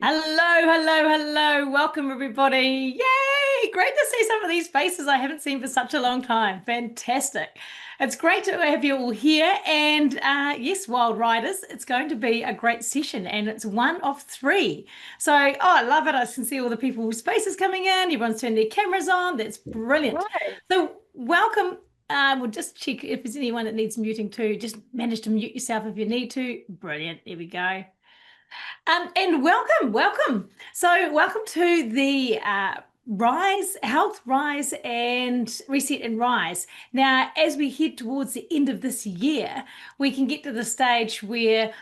Hello, hello, hello. Welcome, everybody. Yay! Great to see some of these faces I haven't seen for such a long time. Fantastic. It's great to have you all here. And yes, Wild Riders, it's going to be a great session, and it's one of three. So, I love it. I can see all the people's faces coming in. Everyone's turned their cameras on. That's brilliant. Right. So, welcome. We'll just check if there's anyone that needs muting too. Just manage to mute yourself if you need to. Brilliant. There we go. And welcome, welcome. So, welcome to the Rise, Health Rise and Reset and Rise. Now, as we head towards the end of this year, we can get to the stage where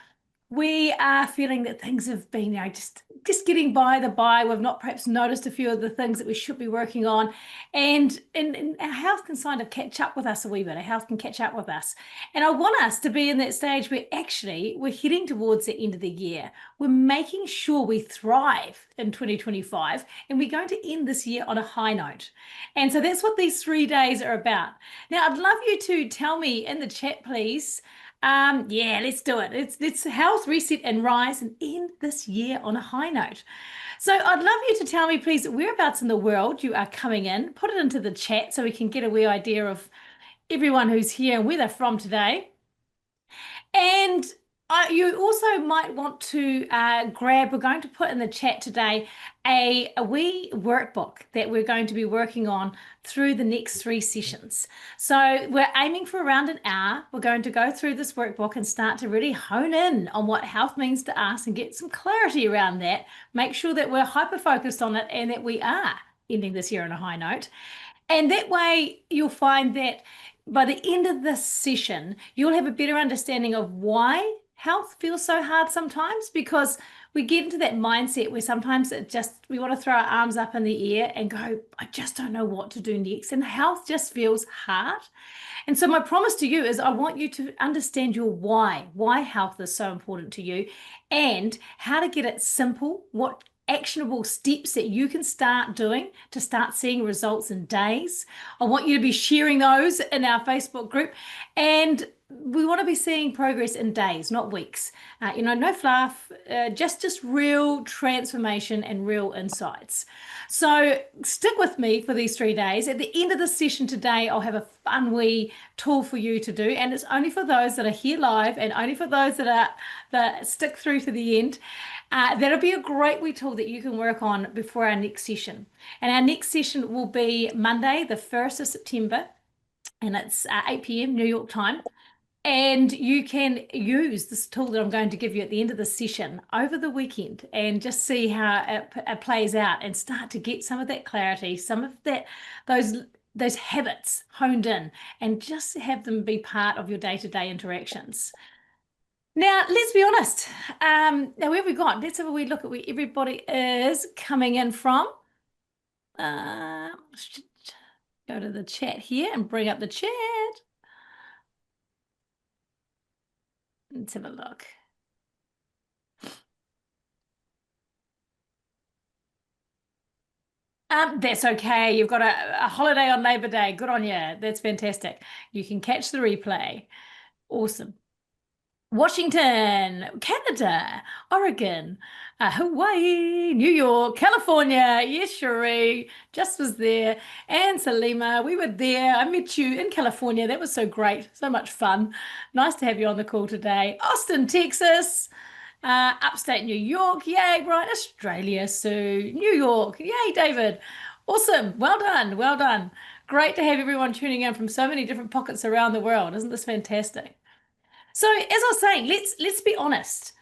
we are feeling that things have been, just getting by the by. We've not perhaps noticed a few of the things that we should be working on, and our health can kind of catch up with us a wee bit. Our health can catch up with us, and I want us to be in that stage where actually we're heading towards the end of the year. We're making sure we thrive in 2025, and we're going to end this year on a high note. And so that's what these 3 days are about. Now, I'd love you to tell me in the chat, please. Yeah, let's do it. It's health, reset, and rise and end this year on a high note. So I'd love you to tell me, please, whereabouts in the world you are coming in. Put it into the chat so we can get a wee idea of everyone who's here and where they're from today. And you also might want to grab, we're going to put in the chat today a wee workbook that we're going to be working on through the next 3 sessions. So we're aiming for around an hour. We're going to go through this workbook and start to really hone in on what health means to us and get some clarity around that. Make sure that we're hyper focused on it and that we are ending this year on a high note. And that way you'll find that by the end of this session, you'll have a better understanding of why health feels so hard sometimes, because we get into that mindset where sometimes we want to throw our arms up in the air and go, I just don't know what to do next. And health just feels hard. And so my promise to you is I want you to understand your why health is so important to you, and how to get it simple, what actionable steps that you can start doing to start seeing results in days. I want you to be sharing those in our Facebook group, and we want to be seeing progress in days, not weeks. No fluff, just real transformation and real insights. So stick with me for these 3 days. At the end of the session today, I'll have a fun wee tool for you to do, and it's only for those that are here live and only for those that stick through to the end. That'll be a great wee tool that you can work on before our next session. And our next session will be Monday, the 1st of September, and it's 8 p.m. New York time. And you can use this tool that I'm going to give you at the end of the session over the weekend and just see how it plays out and start to get some of that clarity, some of those habits honed in, and just have them be part of your day-to-day interactions. Now, let's be honest. Now, where have we got? Let's have a wee look at where everybody is coming in from. Let's go to the chat here and bring up the chat. Let's have a look. That's okay. You've got a holiday on Labor Day. Good on you. That's fantastic. You can catch the replay. Awesome. Washington, Canada, Oregon, Hawaii, New York, California. Yes, Cherie, just was there. And Salima, we were there. I met you in California. That was so great. So much fun. Nice to have you on the call today. Austin, Texas, upstate New York. Yay, Brian. Australia, Sue. New York. Yay, David. Awesome. Well done. Well done. Great to have everyone tuning in from so many different pockets around the world. Isn't this fantastic? So as I was saying, let's be honest.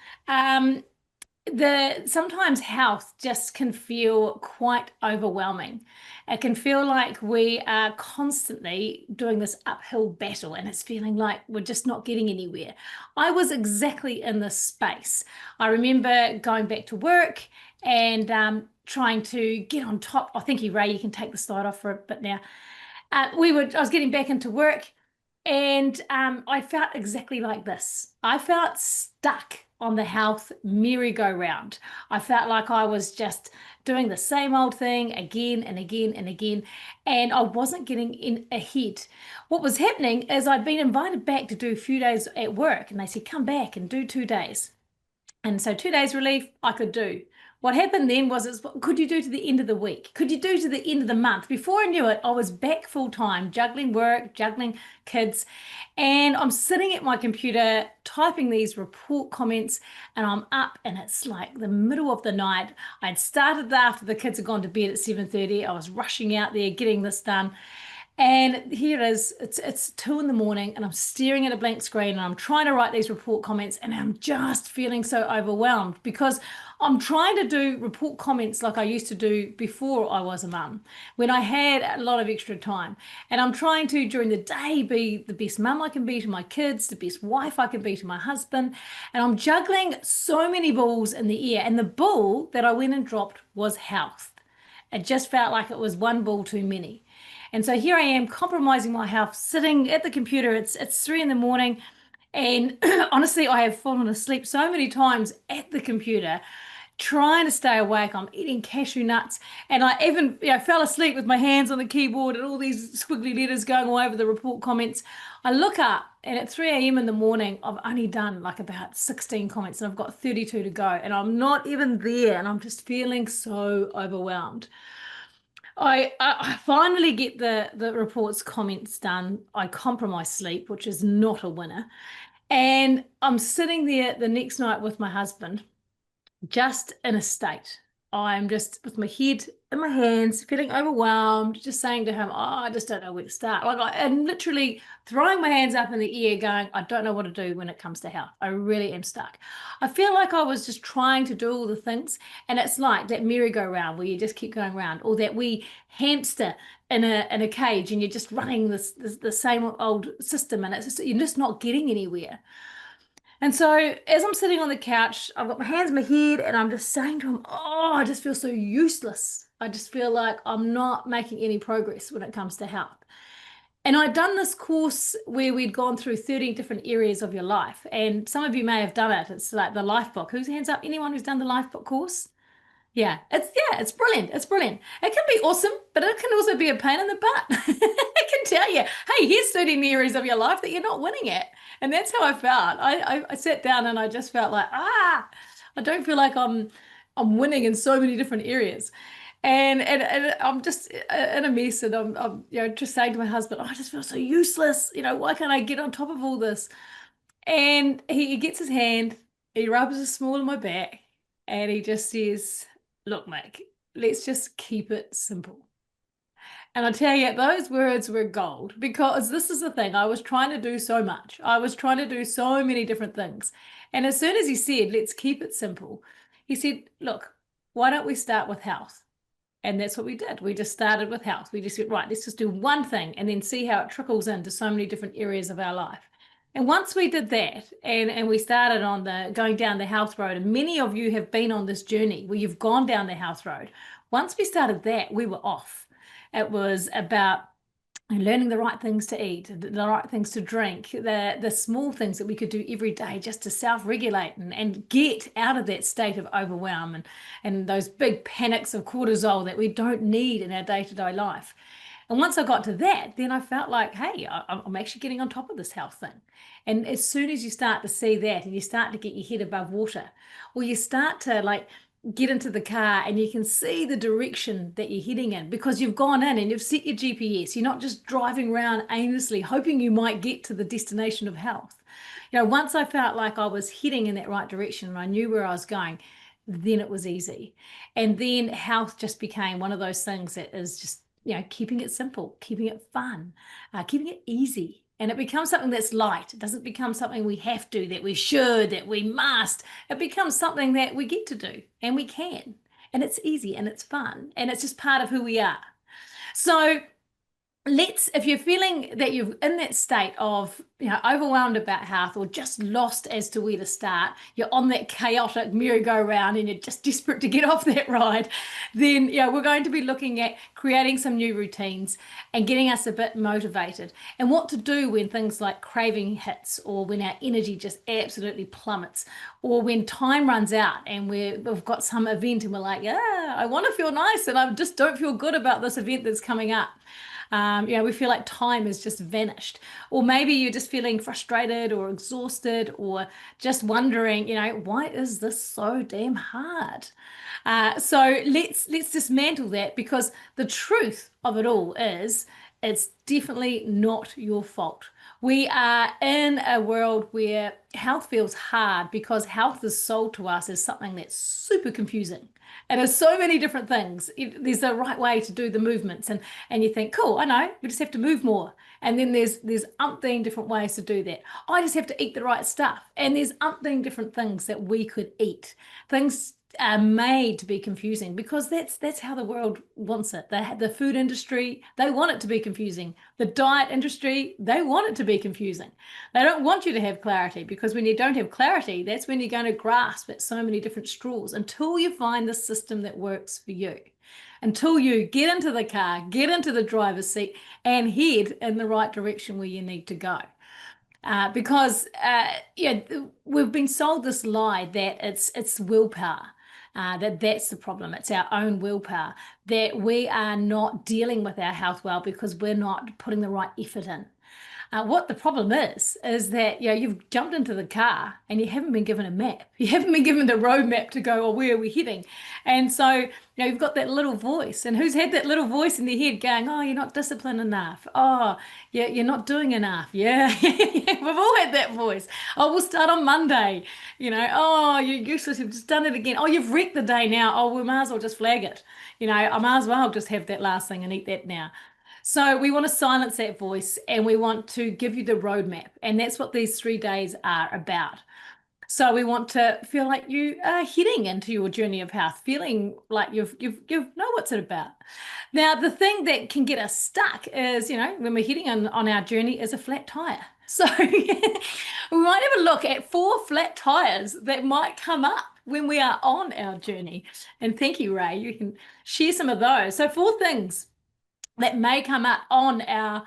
Sometimes health just can feel quite overwhelming. It can feel like we are constantly doing this uphill battle, and it's feeling like we're just not getting anywhere. I was exactly in this space. I remember going back to work and trying to get on top. Oh, thank you, Ray. You can take the slide off for a bit now. I was getting back into work, and I felt exactly like this. I felt stuck on the health merry-go-round. I felt like I was just doing the same old thing again and again and again, and I wasn't getting in ahead. What was happening is I'd been invited back to do a few days at work, and they said, come back and do 2 days. And so 2 days relief I could do. what happened then was, what could you do to the end of the week? Could you do to the end of the month? Before I knew it, I was back full time, juggling work, juggling kids, and I'm sitting at my computer typing these report comments, and I'm up, and it's like the middle of the night. I'd started after the kids had gone to bed at 7:30. I was rushing out there, getting this done. And here it is, it's 2 in the morning, and I'm staring at a blank screen, and I'm trying to write these report comments, and I'm just feeling so overwhelmed because I'm trying to do report comments like I used to do before I was a mum, when I had a lot of extra time. And I'm trying to, during the day, be the best mum I can be to my kids, the best wife I can be to my husband. And I'm juggling so many balls in the air. And the ball that I went and dropped was health. It just felt like it was one ball too many. And so here I am compromising my health, sitting at the computer. It's 3 in the morning. And honestly, I have fallen asleep so many times at the computer trying to stay awake. I'm eating cashew nuts, and I even fell asleep with my hands on the keyboard and all these squiggly letters going all over the report comments. I look up, and at 3 a.m. in the morning, I've only done like about 16 comments, and I've got 32 to go, and I'm not even there, and I'm just feeling so overwhelmed. I finally get the reports comments done. I compromise sleep, which is not a winner. And I'm sitting there the next night with my husband, just in a state. I'm just with my head in my hands, feeling overwhelmed, just saying to him, "Oh, I just don't know where to start." I'm literally throwing my hands up in the air, going, "I don't know what to do when it comes to health. I really am stuck." I feel like I was just trying to do all the things, and it's like that merry-go-round where you just keep going around, or that wee hamster in a cage, and you're just running the same old system, and you're just not getting anywhere. And so as I'm sitting on the couch, I've got my hands on my head, and I'm just saying to him, "Oh, I just feel so useless. I just feel like I'm not making any progress when it comes to health." And I'd done this course where we'd gone through 13 different areas of your life. And some of you may have done it. It's like the Life Book. Who's hands up? Anyone who's done the Life Book course? It's brilliant. It's brilliant. It can be awesome, but it can also be a pain in the butt. I can tell you, hey, here's 13 areas of your life that you're not winning at. And that's how I felt. I sat down, and I just felt like, I don't feel like I'm winning in so many different areas. And I'm just in a mess, and I'm just saying to my husband, "Oh, I just feel so useless. Why can't I get on top of all this?" And he gets his hand, he rubs a small on my back, and he just says, "Look, Mick, let's just keep it simple." And I tell you, those words were gold, because this is the thing. I was trying to do so much. I was trying to do so many different things. And as soon as he said, "Let's keep it simple," he said, "Look, why don't we start with health?" And that's what we did. We just started with health. We just went, right, let's just do one thing and then see how it trickles into so many different areas of our life. And once we did that, and we started on going down the health road, and many of you have been on this journey where you've gone down the health road. Once we started that, we were off. It was about learning the right things to eat, the right things to drink, the small things that we could do every day just to self-regulate and get out of that state of overwhelm and those big panics of cortisol that we don't need in our day-to-day life. And once I got to that, then I felt like, hey, I'm actually getting on top of this health thing. And as soon as you start to see that, and you start to get your head above water, or you start to get into the car, and you can see the direction that you're heading in, because you've gone in and you've set your GPS. You're not just driving around aimlessly hoping you might get to the destination of health. Once I felt like I was heading in that right direction and I knew where I was going, then it was easy. And then health just became one of those things that is just, keeping it simple, keeping it fun, keeping it easy. And it becomes something that's light. It doesn't become something we have to, that we should, that we must. It becomes something that we get to do, and we can. And it's easy, and it's fun, and it's just part of who we are. So if you're feeling that you're in that state of, overwhelmed about health, or just lost as to where to start, you're on that chaotic merry-go-round and you're just desperate to get off that ride, then we're going to be looking at creating some new routines and getting us a bit motivated, and what to do when things like craving hits, or when our energy just absolutely plummets, or when time runs out and we've got some event and we're like, yeah, I want to feel nice and I just don't feel good about this event that's coming up. We feel like time has just vanished. Or maybe you're just feeling frustrated or exhausted or just wondering, why is this so damn hard? So let's dismantle that, because the truth of it all is it's definitely not your fault. We are in a world where health feels hard because health is sold to us as something that's super confusing. And there's so many different things. There's a right way to do the movements, and you think, cool, I know, we just have to move more. And then there's umpteen different ways to do that. I just have to eat the right stuff. And there's umpteen different things that we could eat. Things are made to be confusing because that's how the world wants it. The food industry, they want it to be confusing. The diet industry, they want it to be confusing. They don't want you to have clarity, because when you don't have clarity, that's when you're going to grasp at so many different straws until you find the system that works for you. Until you get into the car, get into the driver's seat, and head in the right direction where you need to go. Because we've been sold this lie that it's willpower. That's the problem. It's our own willpower, that we are not dealing with our health well because we're not putting the right effort in. What the problem is that you've jumped into the car and you haven't been given a map. You haven't been given the road map to go, where are we heading? And so you've got that little voice. And who's had that little voice in their head going, oh, you're not disciplined enough. Oh, you're not doing enough. Yeah, we've all had that voice. Oh, we'll start on Monday. Oh, you're useless. You've just done it again. Oh, you've wrecked the day now. Oh, we might as well just flag it. I might as well just have that last thing and eat that now. So we want to silence that voice, and we want to give you the roadmap. And that's what these 3 days are about. So we want to feel like you are heading into your journey of health, feeling like you know what's it about. Now, the thing that can get us stuck is, when we're heading on our journey, is a flat tire. So we might have a look at 4 flat tires that might come up when we are on our journey. And thank you, Ray. You can share some of those. So 4 things that may come up on our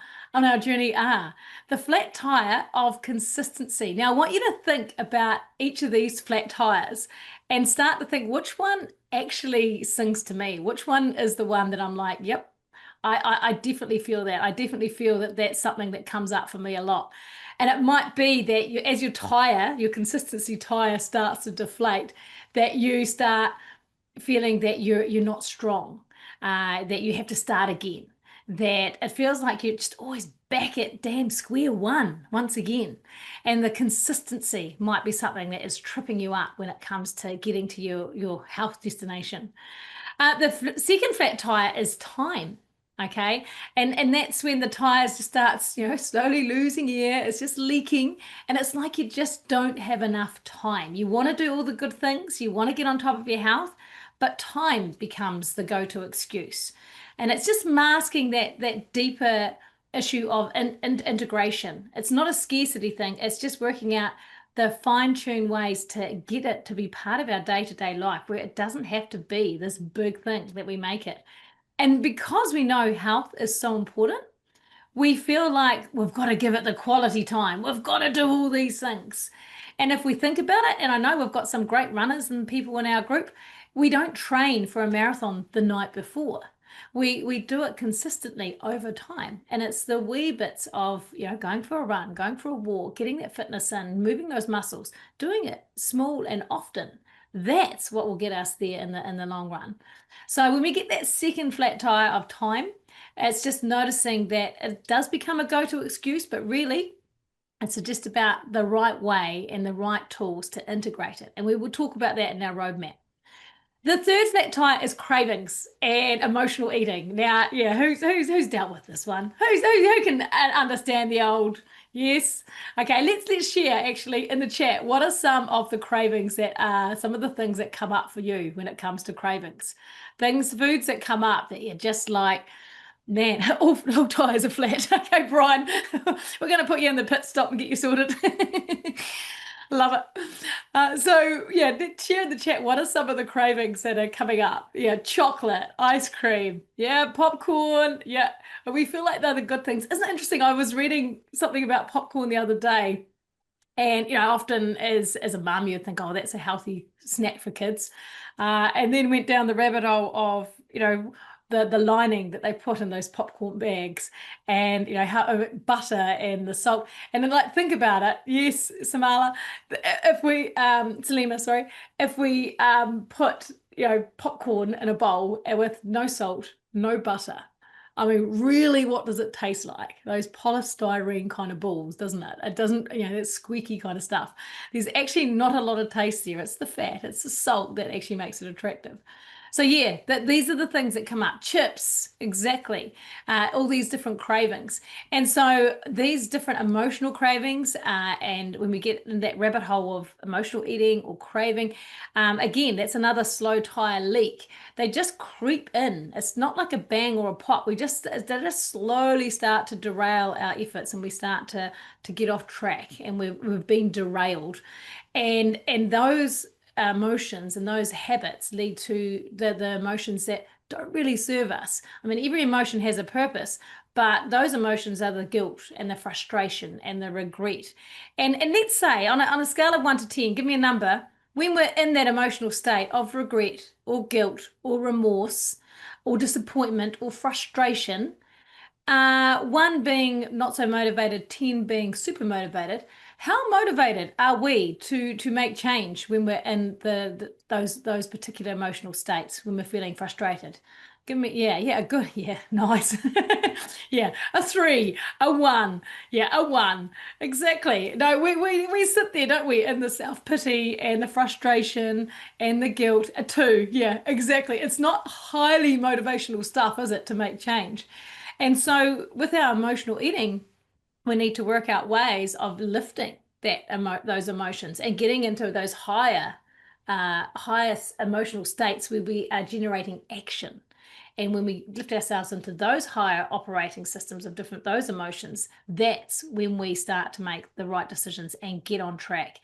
journey are the flat tire of consistency. Now, I want you to think about each of these flat tires and start to think, which one actually sings to me? Which one is the one that I'm like, yep, I definitely feel that. I definitely feel that that's something that comes up for me a lot. And it might be that as your consistency tire starts to deflate, that you start feeling that you're not strong, that you have to start again, that it feels like you're just always back at damn square one once again. And the consistency might be something that is tripping you up when it comes to getting to your health destination. The second flat tire is time. Okay. And that's when the tires just starts, slowly losing air. It's just leaking. And it's like you just don't have enough time. You want to do all the good things. You want to get on top of your health, but time becomes the go-to excuse. And it's just masking that deeper issue of integration. It's not a scarcity thing. It's just working out the fine-tuned ways to get it to be part of our day-to-day life, where it doesn't have to be this big thing that we make it. And because we know health is so important, we feel like we've got to give it the quality time. We've got to do all these things. And if we think about it, and I know we've got some great runners and people in our group, we don't train for a marathon the night before. We do it consistently over time. And it's the wee bits of, going for a run, going for a walk, getting that fitness in, moving those muscles, doing it small and often. That's what will get us there in the long run. So when we get that second flat tire of time, it's just noticing that it does become a go-to excuse, but really it's just about the right way and the right tools to integrate it. And we will talk about that in our roadmap. The third flat tire is cravings and emotional eating. Now, yeah, who's dealt with this one? Who can understand the old yes? Okay, let's share actually in the chat. What are some of the cravings that are some of the things that come up for you when it comes to cravings? Foods that come up that you're just like, man, all tires are flat. Okay, Brian, we're going to put you in the pit stop and get you sorted. Love it. So yeah, share in the chat. What are some of the cravings that are coming up? Yeah, chocolate, ice cream, yeah, popcorn. Yeah, we feel like they're the good things. Isn't it interesting? I was reading something about popcorn the other day, and often as a mum, you'd think, oh, that's a healthy snack for kids, and then went down the rabbit hole of the lining that they put in those popcorn bags, and how butter and the salt, and then like think about it. Yes, Samala, if we Salima, sorry, if we put popcorn in a bowl with no salt, no butter. I mean, really, what does it taste like? Those polystyrene kind of balls, doesn't it? It doesn't, that squeaky kind of stuff. There's actually not a lot of taste there. It's the fat, it's the salt that actually makes it attractive. So yeah, these are the things that come up. Chips, exactly. All these different cravings. And so these different emotional cravings, and when we get in that rabbit hole of emotional eating or craving, again, that's another slow tire leak. They just creep in. It's not like a bang or a pop. They just slowly start to derail our efforts, and we start to get off track, and we've been derailed. And those emotions and those habits lead to the emotions that don't really serve us. I mean, every emotion has a purpose, but those emotions are the guilt and the frustration and the regret. And let's say on a scale of 1 to 10, give me a number, when we're in that emotional state of regret or guilt or remorse or disappointment or frustration, 1 being not so motivated, 10 being super motivated. How motivated are we to make change when we're in those particular emotional states, when we're feeling frustrated? Give me, yeah, good, yeah, nice. Yeah, a 3, a 1, yeah, a 1, exactly. No, we sit there, don't we, in the self-pity and the frustration and the guilt. A 2, yeah, exactly. It's not highly motivational stuff, is it, to make change? And so with our emotional eating, we need to work out ways of lifting those emotions and getting into those highest emotional states where we are generating action. And when we lift ourselves into those higher operating systems of those emotions, that's when we start to make the right decisions and get on track.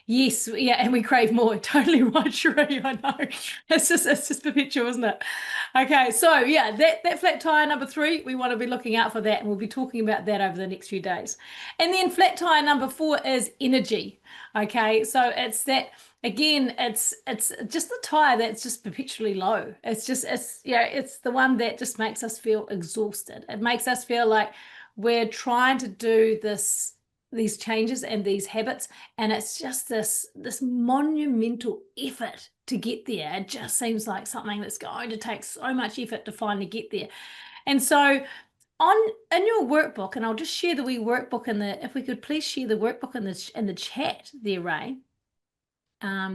Yes, yeah, and we crave more. Totally right, Sheree. I know. It's just perpetual, isn't it? Okay, so yeah, that flat tire number 3, we want to be looking out for that, and we'll be talking about that over the next few days. And then flat tire number 4 is energy. Okay, so it's that again, it's just the tire that's just perpetually low. It's the one that just makes us feel exhausted. It makes us feel like we're trying to do these changes and these habits, and it's just this monumental effort to get there. It just seems like something that's going to take so much effort to finally get there. And so in your workbook, and I'll just share the wee workbook if we could please share the workbook in the chat there, Ray.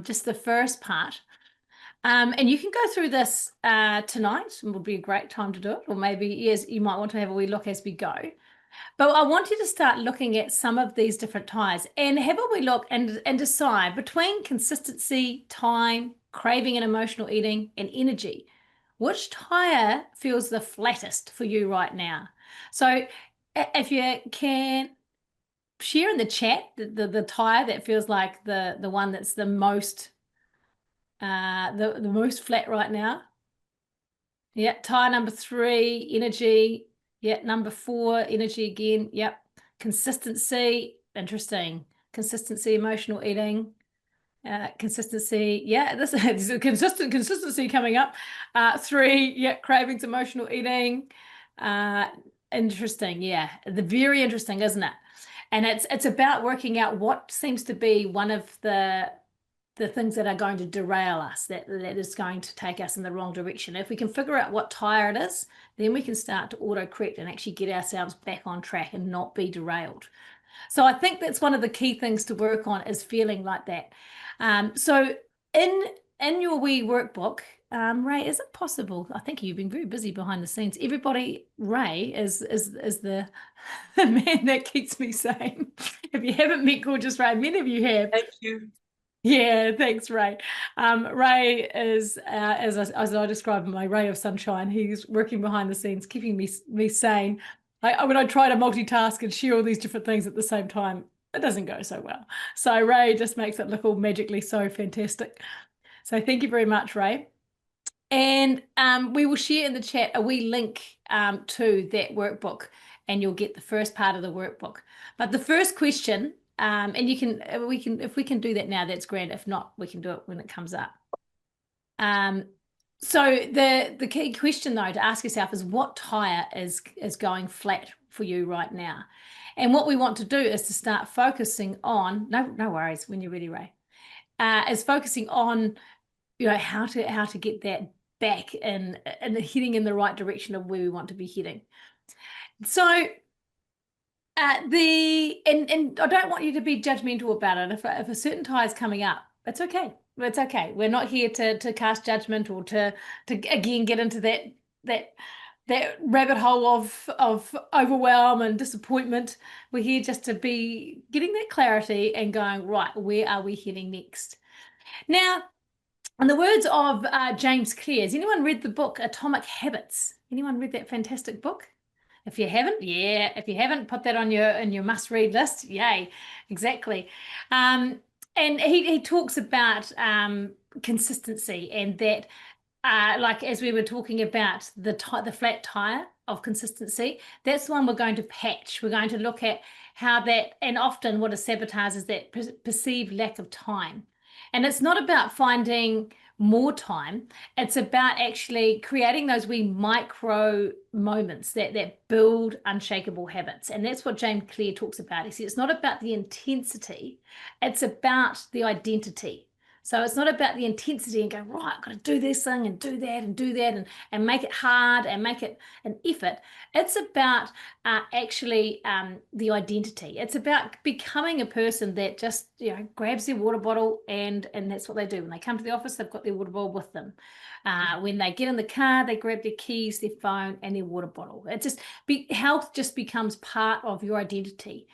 Just the first part. And you can go through this tonight. It would be a great time to do it, or maybe yes, you might want to have a wee look as we go. But I want you to start looking at some of these different tires and have a wee look and decide between consistency, time, craving and emotional eating, and energy, which tire feels the flattest for you right now. So if you can share in the chat the tire that feels like the one that's the most most flat right now. Yeah, tire number 3, energy. Yeah, number 4, energy again. Yep. Consistency, interesting. Consistency, emotional eating. Consistency, yeah, this is a consistency coming up. 3, yeah, cravings, emotional eating. Interesting, yeah, very interesting, isn't it? And it's about working out what seems to be one of the things that are going to derail us, that is going to take us in the wrong direction. If we can figure out what tire it is, then we can start to auto-correct and actually get ourselves back on track and not be derailed. So I think that's one of the key things to work on, is feeling like that. So in your wee workbook, Ray, is it possible? I think you've been very busy behind the scenes. Everybody, Ray is the man that keeps me sane. If you haven't met Gorgeous Ray, many of you have. Thank you. Yeah, thanks, Ray. Ray is, as I described, my ray of sunshine. He's working behind the scenes, keeping me sane. When I try to multitask and share all these different things at the same time, it doesn't go so well. So Ray just makes it look all magically so fantastic. So thank you very much, Ray. And we will share in the chat a wee link to that workbook, and you'll get the first part of the workbook. But the first question, and if we can do that now, that's grand. If not, we can do it when it comes up. So the key question though to ask yourself is what tire is going flat for you right now? And what we want to do is to start focusing on, no worries when you're ready, Ray, is focusing on, how to get that back and heading in the right direction of where we want to be heading. So and I don't want you to be judgmental about it. If a certain tire is coming up, it's okay. It's okay. We're not here to cast judgment or to again get into that rabbit hole of overwhelm and disappointment. We're here just to be getting that clarity and going, right, where are we heading next? Now, in the words of James Clear, has anyone read the book Atomic Habits? Anyone read that fantastic book? If you haven't, yeah, if you haven't, put that on your must-read list. Yay, exactly. And he talks about consistency and that, like as we were talking about the flat tire of consistency, that's the one we're going to patch. We're going to look at how that, and often what a sabotage is that perceived lack of time. And it's not about finding more time. It's about actually creating those wee micro moments that build unshakable habits. And that's what James Clear talks about. He says it's not about the intensity, it's about the identity. So it's not about the intensity and going, right, I've got to do this thing and do that and do that and make it hard and make it an effort. It's about actually the identity. It's about becoming a person that just, grabs their water bottle and that's what they do. When they come to the office, they've got their water bottle with them. When they get in the car, they grab their keys, their phone, and their water bottle. It just health just becomes part of your identity.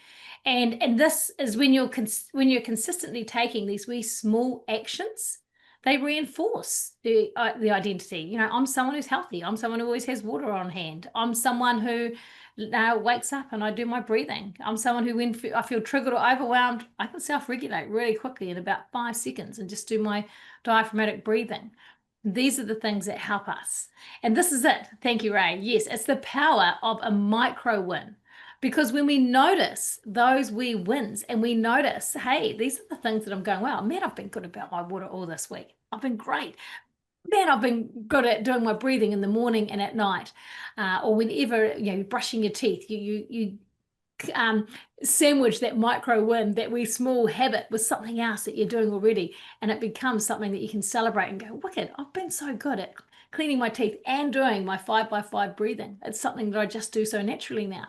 And this is when you're consistently taking these wee small actions, they reinforce the identity. I'm someone who's healthy. I'm someone who always has water on hand. I'm someone who wakes up and I do my breathing. I'm someone who, when I feel triggered or overwhelmed, I can self-regulate really quickly in about 5 seconds and just do my diaphragmatic breathing. These are the things that help us. And this is it. Thank you, Ray. Yes, it's the power of a micro win. Because when we notice those wee wins and we notice, hey, these are the things that I'm going, wow, man, I've been good about my water all this week. I've been great. Man, I've been good at doing my breathing in the morning and at night. Or whenever, brushing your teeth, you sandwich that micro win, that wee small habit with something else that you're doing already. And it becomes something that you can celebrate and go, wicked, I've been so good at cleaning my teeth and doing my 5x5 breathing. It's something that I just do so naturally now.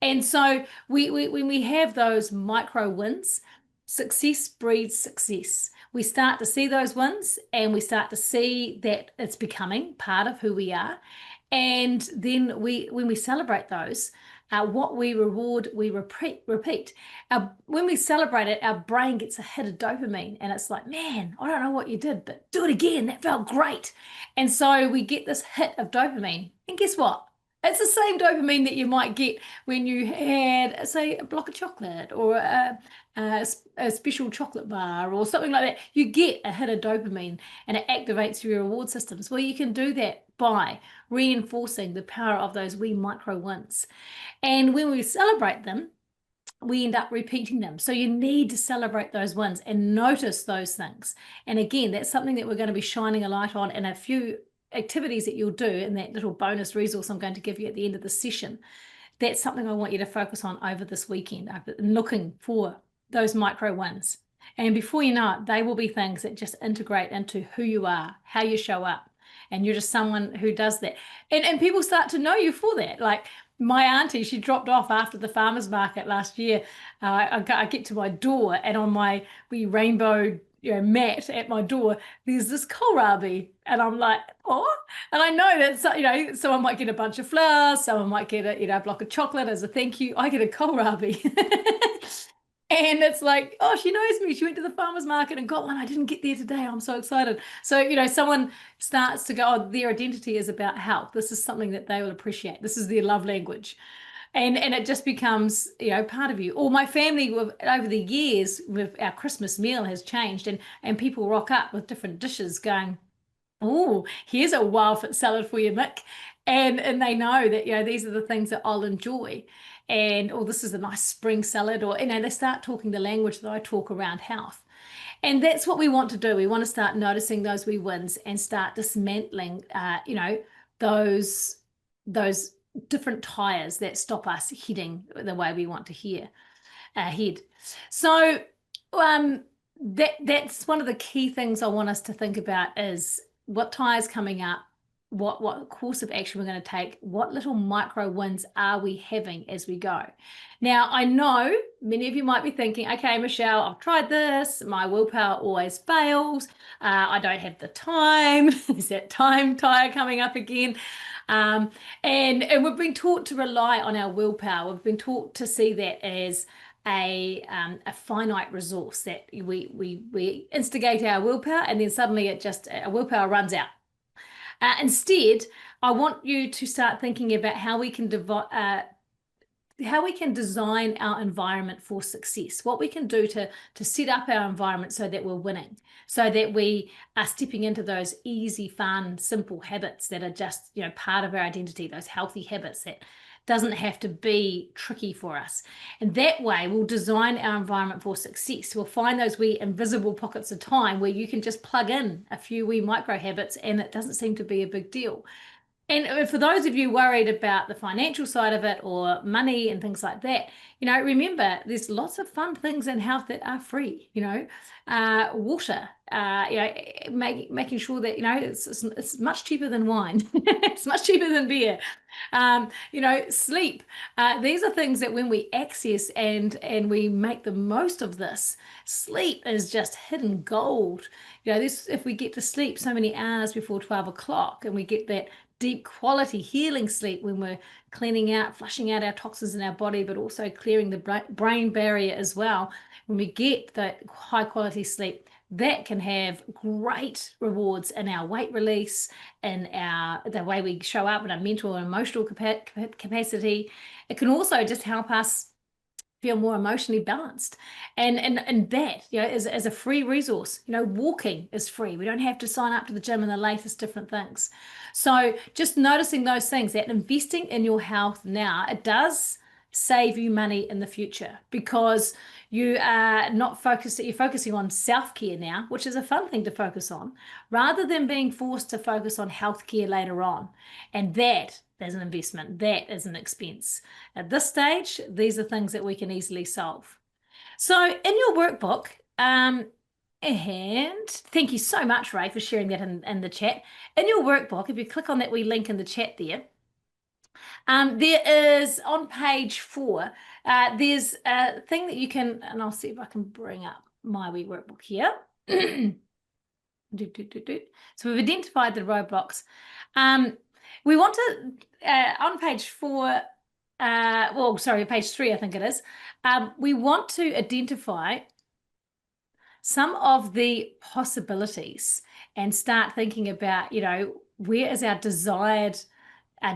And so when we have those micro wins, success breeds success. We start to see those wins and we start to see that it's becoming part of who we are. And then when we celebrate those, what we reward, we repeat. When we celebrate it, our brain gets a hit of dopamine and it's like, man, I don't know what you did, but do it again. That felt great. And so we get this hit of dopamine. And guess what? It's the same dopamine that you might get when you had, say, a block of chocolate or a special chocolate bar or something like that. You get a hit of dopamine and it activates your reward systems. Well, you can do that by reinforcing the power of those wee micro wins. And when we celebrate them, we end up repeating them. So you need to celebrate those wins and notice those things. And again, that's something that we're going to be shining a light on in a few activities that you'll do in that little bonus resource I'm going to give you at the end of the session. That's something I want you to focus on over this weekend, looking for those micro wins. And before you know it, they will be things that just integrate into who you are, how you show up. And you're just someone who does that. And people start to know you for that. Like my auntie, she dropped off after the farmer's market last year. I get to my door and on my wee rainbow mat at my door, there's this kohlrabi. And I'm like, oh, and I know that, someone might get a bunch of flowers, someone might get a block of chocolate as a thank you. I get a kohlrabi. And it's like, oh, she knows me. She went to the farmer's market and got one. I didn't get there today. I'm so excited. So, someone starts to go, oh, their identity is about health. This is something that they will appreciate. This is their love language. And it just becomes, part of you. Or my family, over the years, with our Christmas meal has changed and people rock up with different dishes going, oh, here's a wild fit salad for you, Mick. And they know that, these are the things that I'll enjoy. And, oh, this is a nice spring salad. Or, they start talking the language that I talk around health. And that's what we want to do. We want to start noticing those wee wins and start dismantling, those different tires that stop us heading the way we want to head. So that's one of the key things I want us to think about is what tires coming up, what course of action we're going to take, what little micro wins are we having as we go. Now, I know many of you might be thinking, okay, Michelle, I've tried this. My willpower always fails. I don't have the time. Is that time tire coming up again? And we've been taught to rely on our willpower. We've been taught to see that as a finite resource, that we instigate our willpower and then suddenly our willpower runs out. Instead, I want you to start thinking about how we can design our environment for success, what we can do to set up our environment so that we're winning, so that we are stepping into those easy, fun, simple habits that are just, part of our identity, those healthy habits that doesn't have to be tricky for us. And that way we'll design our environment for success. We'll find those wee invisible pockets of time where you can just plug in a few wee micro habits and it doesn't seem to be a big deal. And for those of you worried about the financial side of it or money and things like that, remember there's lots of fun things in health that are free, water, making sure that, it's much cheaper than wine. It's much cheaper than beer. Sleep. These are things that when we access and we make the most of this, sleep is just hidden gold. If we get to sleep so many hours before 12 o'clock and we get that deep quality healing sleep when we're cleaning out, flushing out our toxins in our body, but also clearing the brain barrier as well. When we get that high quality sleep, that can have great rewards in our weight release, in the way we show up in our mental and emotional capacity. It can also just help us feel more emotionally balanced. And that, is a free resource. Walking is free. We don't have to sign up to the gym and the latest different things. So just noticing those things, that investing in your health now, it does save you money in the future because you are not focused, you're focusing on self-care now, which is a fun thing to focus on, rather than being forced to focus on healthcare later on. And that is an investment, that is an expense. At this stage, these are things that we can easily solve. So in your workbook, and thank you so much, Ray, for sharing that in the chat. In your workbook, if you click on that wee link in the chat there is on page 4, there's a thing that you can, and I'll see if I can bring up my wee workbook here. So we've identified the roadblocks. We want to, on page 4, page 3, I think it is, we want to identify some of the possibilities and start thinking about, where is our desired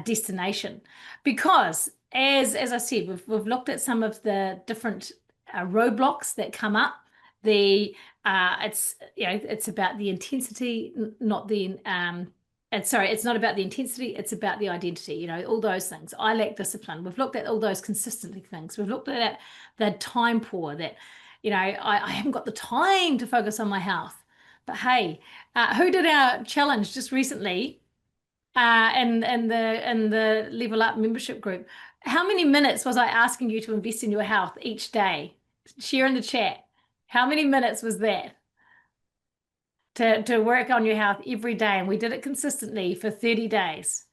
destination? Because as I said, we've looked at some of the different roadblocks that come up. It's about the intensity, not the it's not about the intensity, it's about the identity, all those things. I lack discipline. We've looked at all those consistency things. We've looked at the time poor, that, I haven't got the time to focus on my health. But hey, who did our challenge just recently in the Level Up membership group? How many minutes was I asking you to invest in your health each day? Share in the chat. How many minutes was that? To work on your health every day, and we did it consistently for 30 days.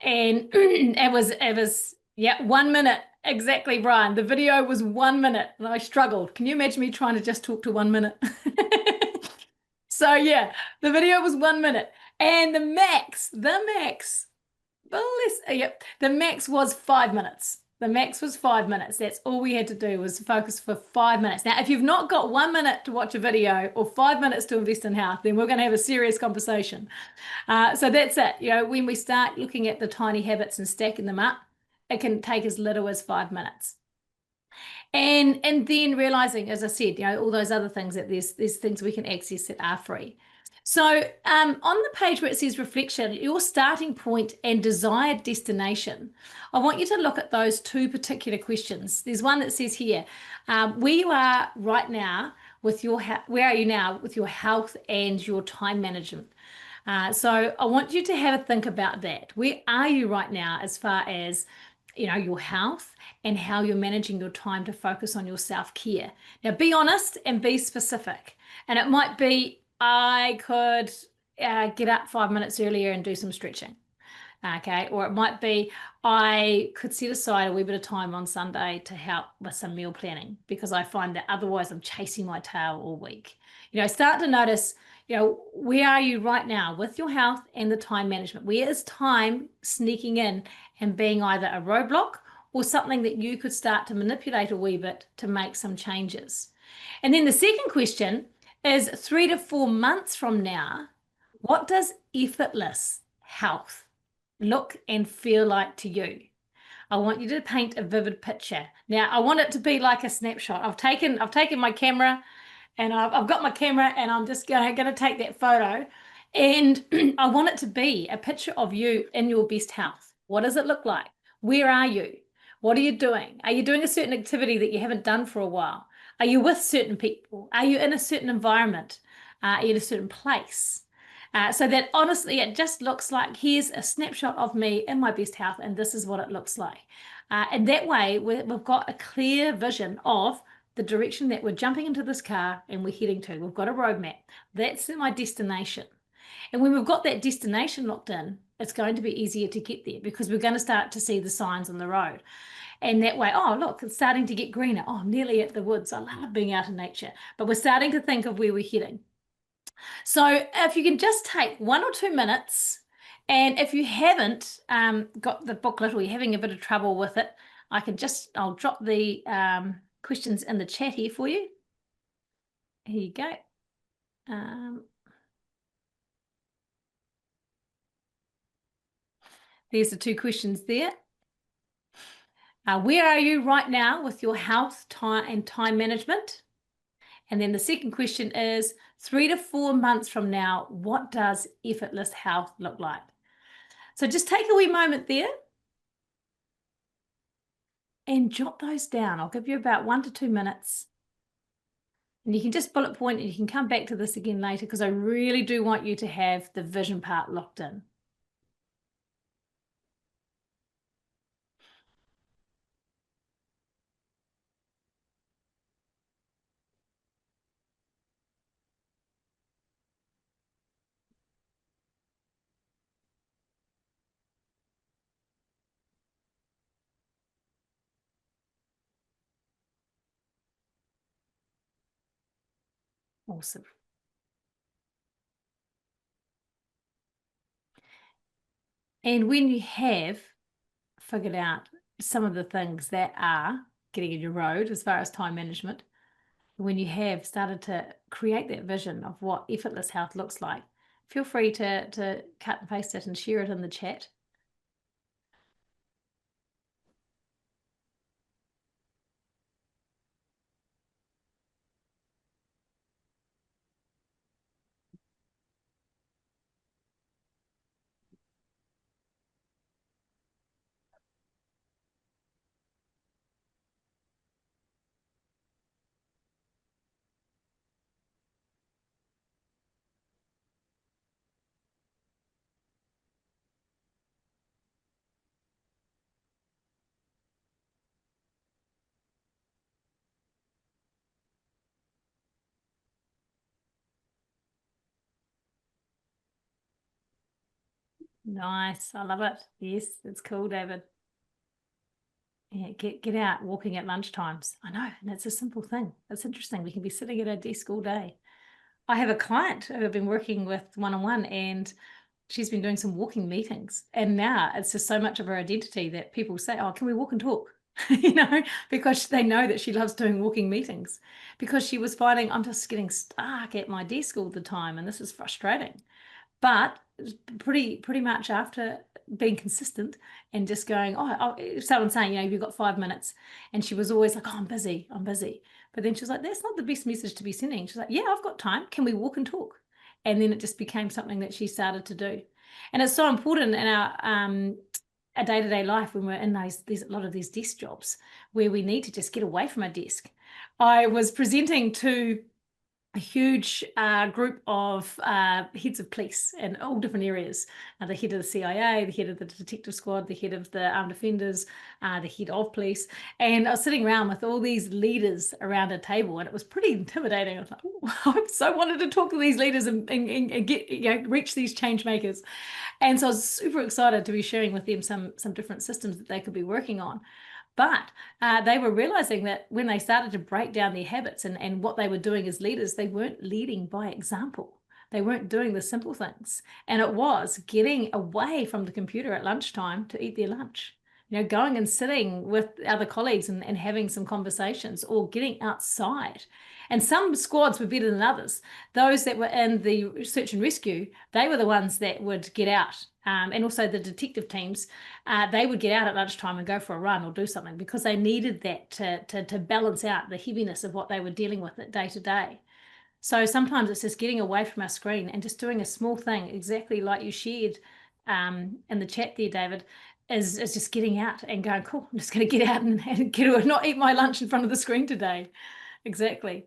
And it was 1 minute. Exactly, Brian. The video was 1 minute and I struggled. Can you imagine me trying to just talk to 1 minute? So yeah, the video was 1 minute. And the max was 5 minutes. The max was 5 minutes. That's all we had to do, was focus for 5 minutes. Now, if you've not got 1 minute to watch a video or 5 minutes to invest in health, then we're going to have a serious conversation. So that's it. When we start looking at the tiny habits and stacking them up, it can take as little as 5 minutes. And then realizing, as I said, all those other things, that there's things we can access that are free. So on the page where it says reflection, your starting point and desired destination, I want you to look at those 2 particular questions. There's one that says here, where you are right now, with your where are you now with your health and your time management? So I want you to have a think about that. Where are you right now as far as your health and how you're managing your time to focus on your self-care? Now, be honest and be specific. And it might be, I could get up 5 minutes earlier and do some stretching. Okay, or it might be I could set aside a wee bit of time on Sunday to help with some meal planning because I find that otherwise I'm chasing my tail all week. Start to notice, where are you right now with your health and the time management? Where is time sneaking in and being either a roadblock or something that you could start to manipulate a wee bit to make some changes? And then the second question is 3 to 4 months from now, what does effortless health look and feel like to you? I want you to paint a vivid picture. Now, I want it to be like a snapshot. I've taken my camera and I've got my camera and I'm just going to take that photo. And I want it to be a picture of you in your best health. What does it look like? Where are you? What are you doing? Are you doing a certain activity that you haven't done for a while? Are you with certain people? Are you in a certain environment? Are you in a certain place? So that honestly, it just looks like here's a snapshot of me in my best health, and this is what it looks like. And that way, we've got a clear vision of the direction that we're jumping into this car and we're heading to. We've got a roadmap. That's my destination. And when we've got that destination locked in, it's going to be easier to get there because we're going to start to see the signs on the road. And that way, oh, look, it's starting to get greener. Oh, I'm nearly at the woods. I love being out in nature. But we're starting to think of where we're heading. So if you can just take 1 or 2 minutes, and if you haven't got the booklet or you're having a bit of trouble with it, I'll drop the questions in the chat here for you. Here you go. There's the 2 questions there. Where are you right now with your health, time, and time management? And then the second question is 3 to 4 months from now, what does effortless health look like? So just take a wee moment there and jot those down. I'll give you about 1 to 2 minutes. And you can just bullet point and you can come back to this again later because I really do want you to have the vision part locked in. Awesome. And when you have figured out some of the things that are getting in your road as far as time management, when you have started to create that vision of what effortless health looks like, feel free to cut and paste it and share it in the chat. Nice. I love it. Yes, it's cool, David. Yeah, get out walking at lunchtimes. I know, and it's a simple thing. It's interesting. We can be sitting at our desk all day. I have a client who I've been working with one-on-one, and she's been doing some walking meetings. And now it's just so much of her identity that people say, oh, can we walk and talk? Because they know that she loves doing walking meetings. Because she was finding, I'm just getting stuck at my desk all the time, and this is frustrating. But pretty much after being consistent and just going, someone saying, you've got 5 minutes. And she was always like, oh, I'm busy. But then she was like, that's not the best message to be sending. She's like, yeah, I've got time. Can we walk and talk? And then it just became something that she started to do. And it's so important in our day-to-day life when we're in a lot of these desk jobs where we need to just get away from our desk. I was presenting to a huge group of heads of police in all different areas. The head of the CIA, the head of the detective squad, the head of the armed offenders, the head of police. And I was sitting around with all these leaders around a table, and it was pretty intimidating. I was like, oh, I so wanted to talk to these leaders and get, reach these change makers. And so I was super excited to be sharing with them some different systems that they could be working on. But they were realizing that when they started to break down their habits and what they were doing as leaders, they weren't leading by example. They weren't doing the simple things. And it was getting away from the computer at lunchtime to eat their lunch. Going and sitting with other colleagues and having some conversations, or getting outside. And some squads were better than others. Those that were in the search and rescue, they were the ones that would get out. And also the detective teams, they would get out at lunchtime and go for a run or do something, because they needed that to balance out the heaviness of what they were dealing with day to day. So sometimes it's just getting away from our screen and just doing a small thing, exactly like you shared in the chat there, David, is just getting out and going, cool, I'm just going to get out and not eat my lunch in front of the screen today. Exactly.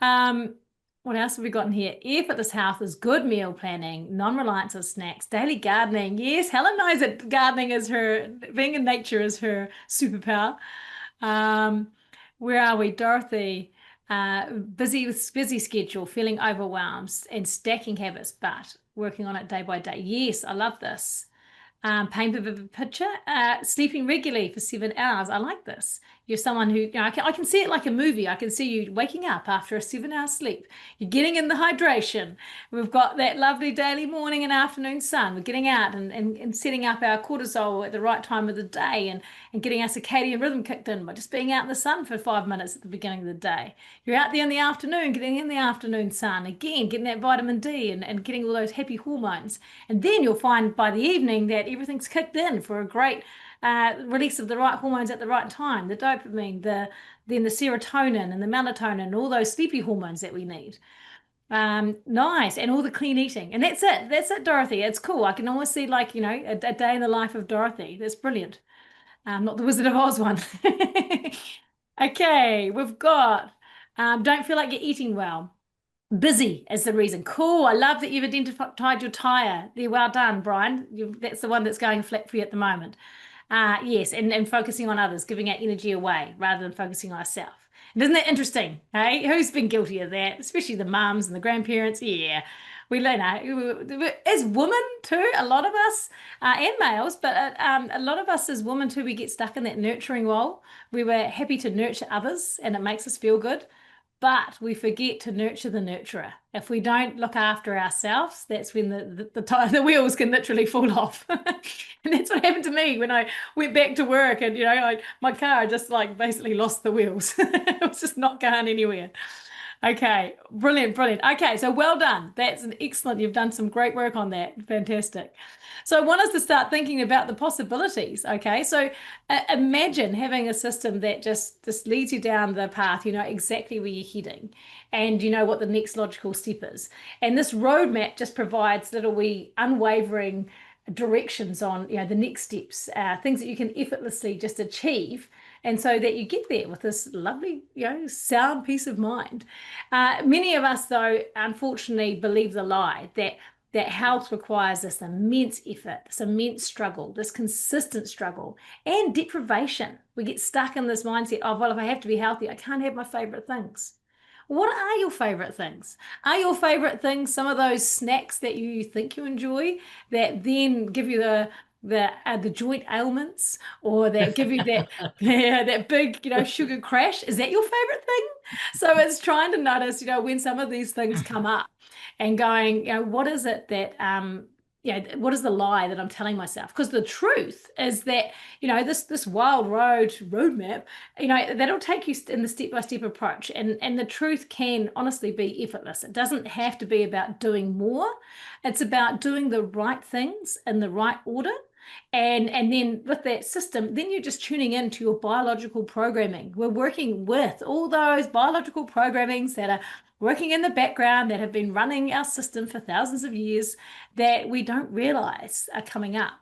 What else have we got in here? Effortless health is good meal planning, non-reliance on snacks, daily gardening. Yes, Helen knows that gardening is being in nature is her superpower. Where are we? Dorothy, busy schedule, feeling overwhelmed and stacking habits, but working on it day by day. Yes, I love this. Paint a vivid picture, sleeping regularly for 7 hours. I like this. You're someone who, I can see it like a movie. I can see you waking up after a 7-hour sleep. You're getting in the hydration. We've got that lovely daily morning and afternoon sun. We're getting out and setting up our cortisol at the right time of the day and getting our circadian rhythm kicked in by just being out in the sun for 5 minutes at the beginning of the day. You're out there in the afternoon, getting in the afternoon sun, again, getting that vitamin D and getting all those happy hormones. And then you'll find by the evening that everything's kicked in for a great release of the right hormones at the right time, the dopamine, then the serotonin and the melatonin, and all those sleepy hormones that we need. Nice. And all the clean eating. And that's it, Dorothy. It's cool. I can almost see like, a day in the life of Dorothy. That's brilliant. Not the Wizard of Oz one. Okay, we've got don't feel like you're eating well. Busy is the reason. Cool. I love that you've identified your tire. There, well done, Brian. That's the one that's going flat for you at the moment. Yes, and focusing on others, giving our energy away rather than focusing on ourselves. Isn't that interesting? Hey, who's been guilty of that? Especially the mums and the grandparents. Yeah, we learn as women too. A lot of us, and males, but a lot of us as women too, we get stuck in that nurturing role. We were happy to nurture others, and it makes us feel good. But we forget to nurture the nurturer. If we don't look after ourselves, that's when the wheels can literally fall off. And that's what happened to me when I went back to work, and my car just like basically lost the wheels. It was just not going anywhere. Okay, brilliant. Okay, so well done. That's an excellent. You've done some great work on that. Fantastic. So I want us to start thinking about the possibilities. Okay, so imagine having a system that just leads you down the path. You know exactly where you're heading, and you know what the next logical step is. And this roadmap just provides little wee unwavering directions on the next steps, things that you can effortlessly just achieve, and so that you get there with this lovely, sound peace of mind. Many of us, though, unfortunately, believe the lie that health requires this immense effort, this immense struggle, this consistent struggle, and deprivation. We get stuck in this mindset of, well, if I have to be healthy, I can't have my favorite things. What are your favorite things? Are your favorite things some of those snacks that you think you enjoy that then give you the joint ailments, or that give you that that big sugar crash? Is that your favorite thing? So it's trying to notice when some of these things come up and going, what is it that what is the lie that I'm telling myself? Because the truth is that this wild roadmap, that'll take you in the step-by-step approach, and the truth can honestly be effortless. It doesn't have to be about doing more. It's about doing the right things in the right order. And then with that system, then you're just tuning into your biological programming. We're working with all those biological programmings that are working in the background, that have been running our system for thousands of years, that we don't realize are coming up.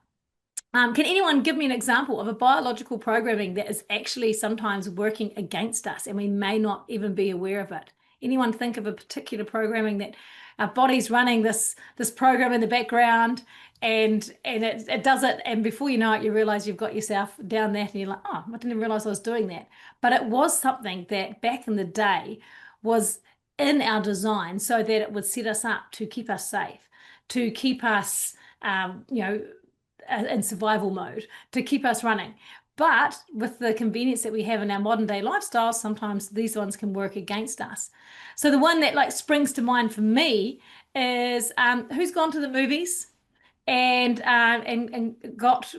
Can anyone give me an example of a biological programming that is actually sometimes working against us and we may not even be aware of it? Anyone think of a particular programming that our body's running this program in the background, and it does it, and before you know it, you realize you've got yourself down that, and you're like, oh, I didn't realize I was doing that. But it was something that back in the day was in our design so that it would set us up to keep us safe, to keep us, in survival mode, to keep us running. But with the convenience that we have in our modern day lifestyle, sometimes these ones can work against us. So the one that like springs to mind for me is who's gone to the movies and got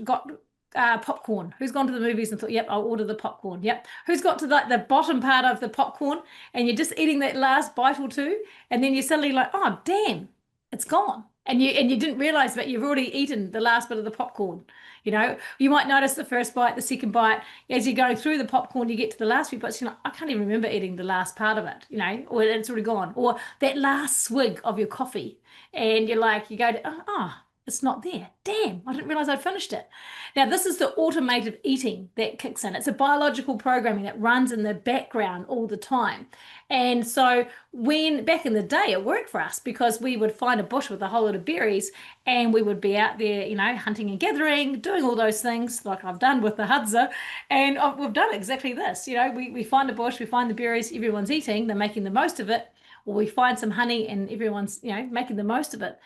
popcorn? Who's gone to the movies and thought, yep, I'll order the popcorn? Yep. Who's got to like the bottom part of the popcorn and you're just eating that last bite or two, and then you're suddenly like, oh damn, it's gone. And you didn't realize that you've already eaten the last bit of the popcorn. You might notice the first bite, the second bite, as you're going through the popcorn, you get to the last few bites, you're like, I can't even remember eating the last part of it, or it's already gone. Or that last swig of your coffee, and you're like, you go to, oh, it's not there. Damn, I didn't realize I'd finished it. Now, this is the automated eating that kicks in. It's a biological programming that runs in the background all the time. And so when back in the day, it worked for us because we would find a bush with a whole lot of berries and we would be out there, hunting and gathering, doing all those things like I've done with the Hadza. And we've done exactly this. We find a bush, we find the berries, everyone's eating, they're making the most of it. Or we find some honey and everyone's, making the most of it.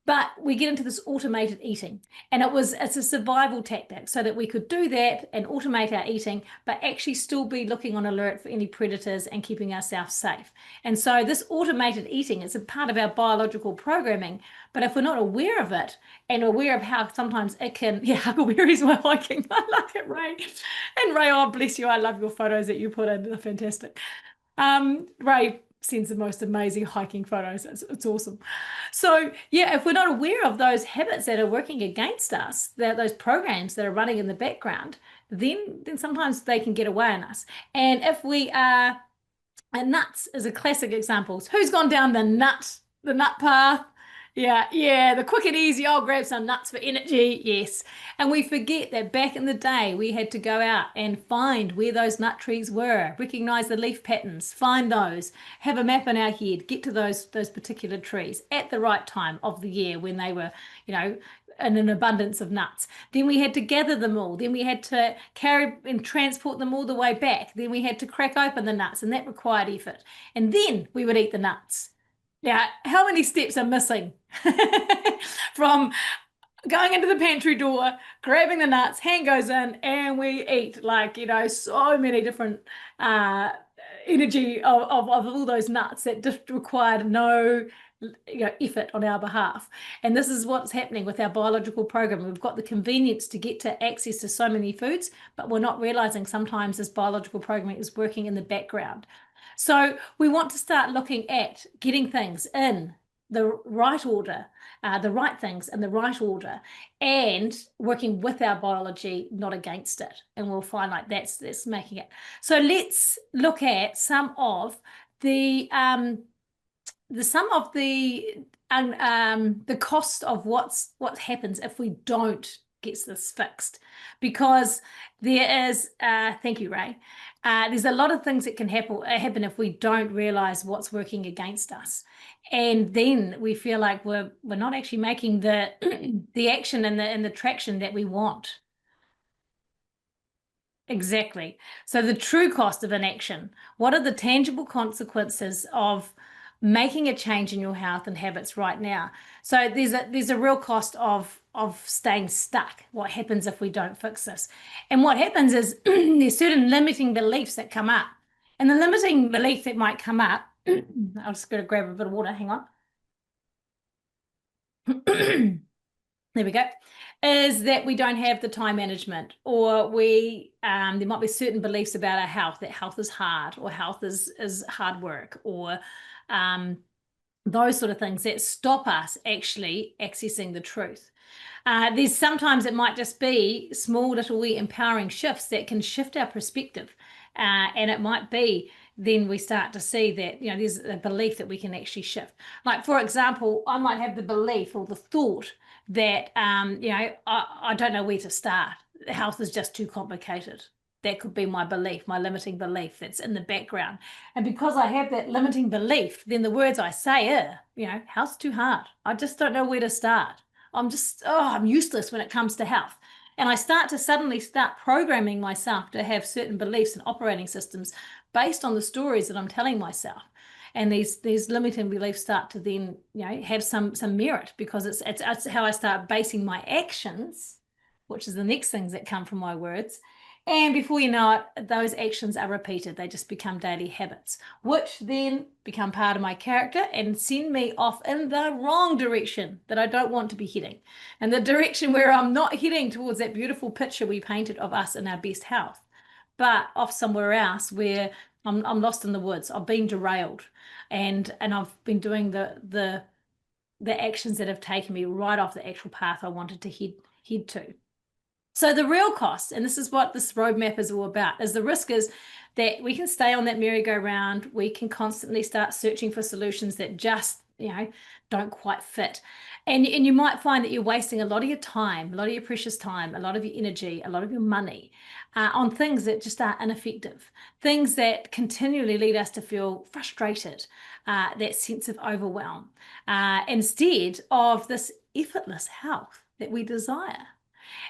But we get into this automated eating, and it's a survival tactic so that we could do that and automate our eating, but actually still be looking on alert for any predators and keeping ourselves safe. And so this automated eating is a part of our biological programming, but if we're not aware of it and aware of how sometimes it can, huckleberries were hiking. I like it, Ray. And Ray, oh, bless you. I love your photos that you put in. They're fantastic. Ray sends the most amazing hiking photos. It's awesome. So if we're not aware of those habits that are working against us, those programs that are running in the background, then sometimes they can get away on us. And if we are, and nuts is a classic example. Who's gone down the nut path? Yeah, the quick and easy, I'll grab some nuts for energy, yes. And we forget that back in the day, we had to go out and find where those nut trees were, recognize the leaf patterns, find those, have a map in our head, get to those particular trees at the right time of the year when they were, in an abundance of nuts. Then we had to gather them all. Then we had to carry and transport them all the way back. Then we had to crack open the nuts, and that required effort. And then we would eat the nuts. Now, how many steps are missing from going into the pantry door, grabbing the nuts, hand goes in, and we eat so many different energy of all those nuts that just required no effort on our behalf. And this is what's happening with our biological program. We've got the convenience to get to access to so many foods, but we're not realizing sometimes this biological programming is working in the background. So we want to start looking at getting things in the right order, the right things in the right order, and working with our biology, not against it. And we'll find like that's making it. So let's look at some of the cost of what happens if we don't get this fixed, because there is thank you, Ray. There's a lot of things that can happen if we don't realize what's working against us, and then we feel like we're not actually making the the action and the traction that we want. Exactly. So the true cost of inaction. What are the tangible consequences of making a change in your health and habits right now? So there's a real cost of staying stuck. What happens if we don't fix this? And what happens is there's certain limiting beliefs that come up. And the limiting belief that might come up, I'll just go to grab a bit of water, hang on. There we go. Is that we don't have the time management, or there might be certain beliefs about our health, that health is hard, or health is hard work, or those sort of things that stop us actually accessing the truth. There's sometimes it might just be small little empowering shifts that can shift our perspective, and it might be then we start to see that there's a belief that we can actually shift. Like, for example, I might have the belief or the thought that I don't know where to start. Health is just too complicated. That could be my belief, my limiting belief that's in the background. And because I have that limiting belief, then the words I say are, health's too hard. I just don't know where to start. I'm useless when it comes to health. And I suddenly start programming myself to have certain beliefs and operating systems based on the stories that I'm telling myself. And these limiting beliefs start to then, have some merit, because it's how I start basing my actions, which is the next things that come from my words. And before you know it, those actions are repeated. They just become daily habits, which then become part of my character and send me off in the wrong direction that I don't want to be heading. And the direction where I'm not heading towards that beautiful picture we painted of us in our best health, but off somewhere else where I'm lost in the woods. I've been derailed, and I've been doing the actions that have taken me right off the actual path I wanted to head to. So the real cost, and this is what this roadmap is all about, is the risk is that we can stay on that merry-go-round. We can constantly start searching for solutions that just, don't quite fit. And you might find that you're wasting a lot of your time, a lot of your precious time, a lot of your energy, a lot of your money on things that just are ineffective, things that continually lead us to feel frustrated, that sense of overwhelm, instead of this effortless health that we desire.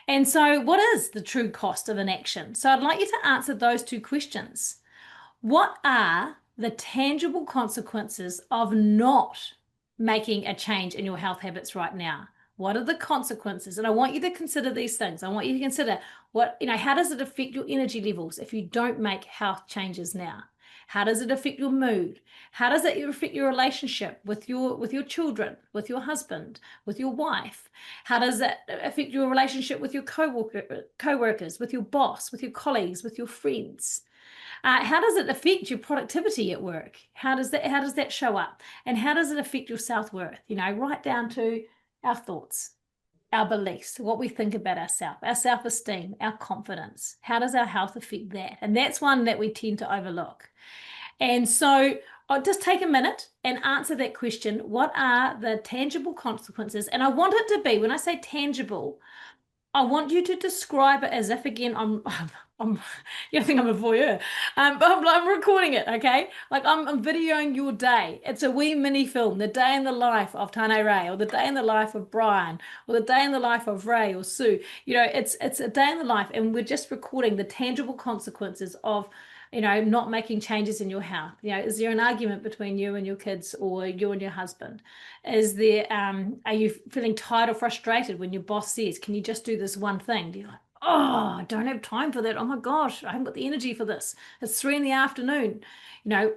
And so, what is the true cost of inaction? So, I'd like you to answer those two questions. What are the tangible consequences of not making a change in your health habits right now? What are the consequences? And I want you to consider these things. I want you to consider how does it affect your energy levels if you don't make health changes now? How does it affect your mood? How does it affect your relationship with your children, with your husband, with your wife? How does it affect your relationship with your co-workers, with your boss, with your colleagues, with your friends? How does it affect your productivity at work? How does that show up? And how does it affect your self-worth? Right down to our thoughts, our beliefs, what we think about ourselves, our self-esteem, our confidence. How does our health affect that? And that's one that we tend to overlook. And so I'll just take a minute and answer that question. What are the tangible consequences? And I want it to be, when I say tangible, I want you to describe it as if, again, you think I'm a voyeur, but I'm recording it, okay? Like I'm videoing your day. It's a wee mini film, the day in the life of Tane Ray, or the day in the life of Brian, or the day in the life of Ray or Sue. It's a day in the life, and we're just recording the tangible consequences of not making changes in your health. Is there an argument between you and your kids, or you and your husband? Is there, are you feeling tired or frustrated when your boss says, can you just do this one thing? Do you like, oh, I don't have time for that. Oh my gosh, I haven't got the energy for this. It's 3 PM.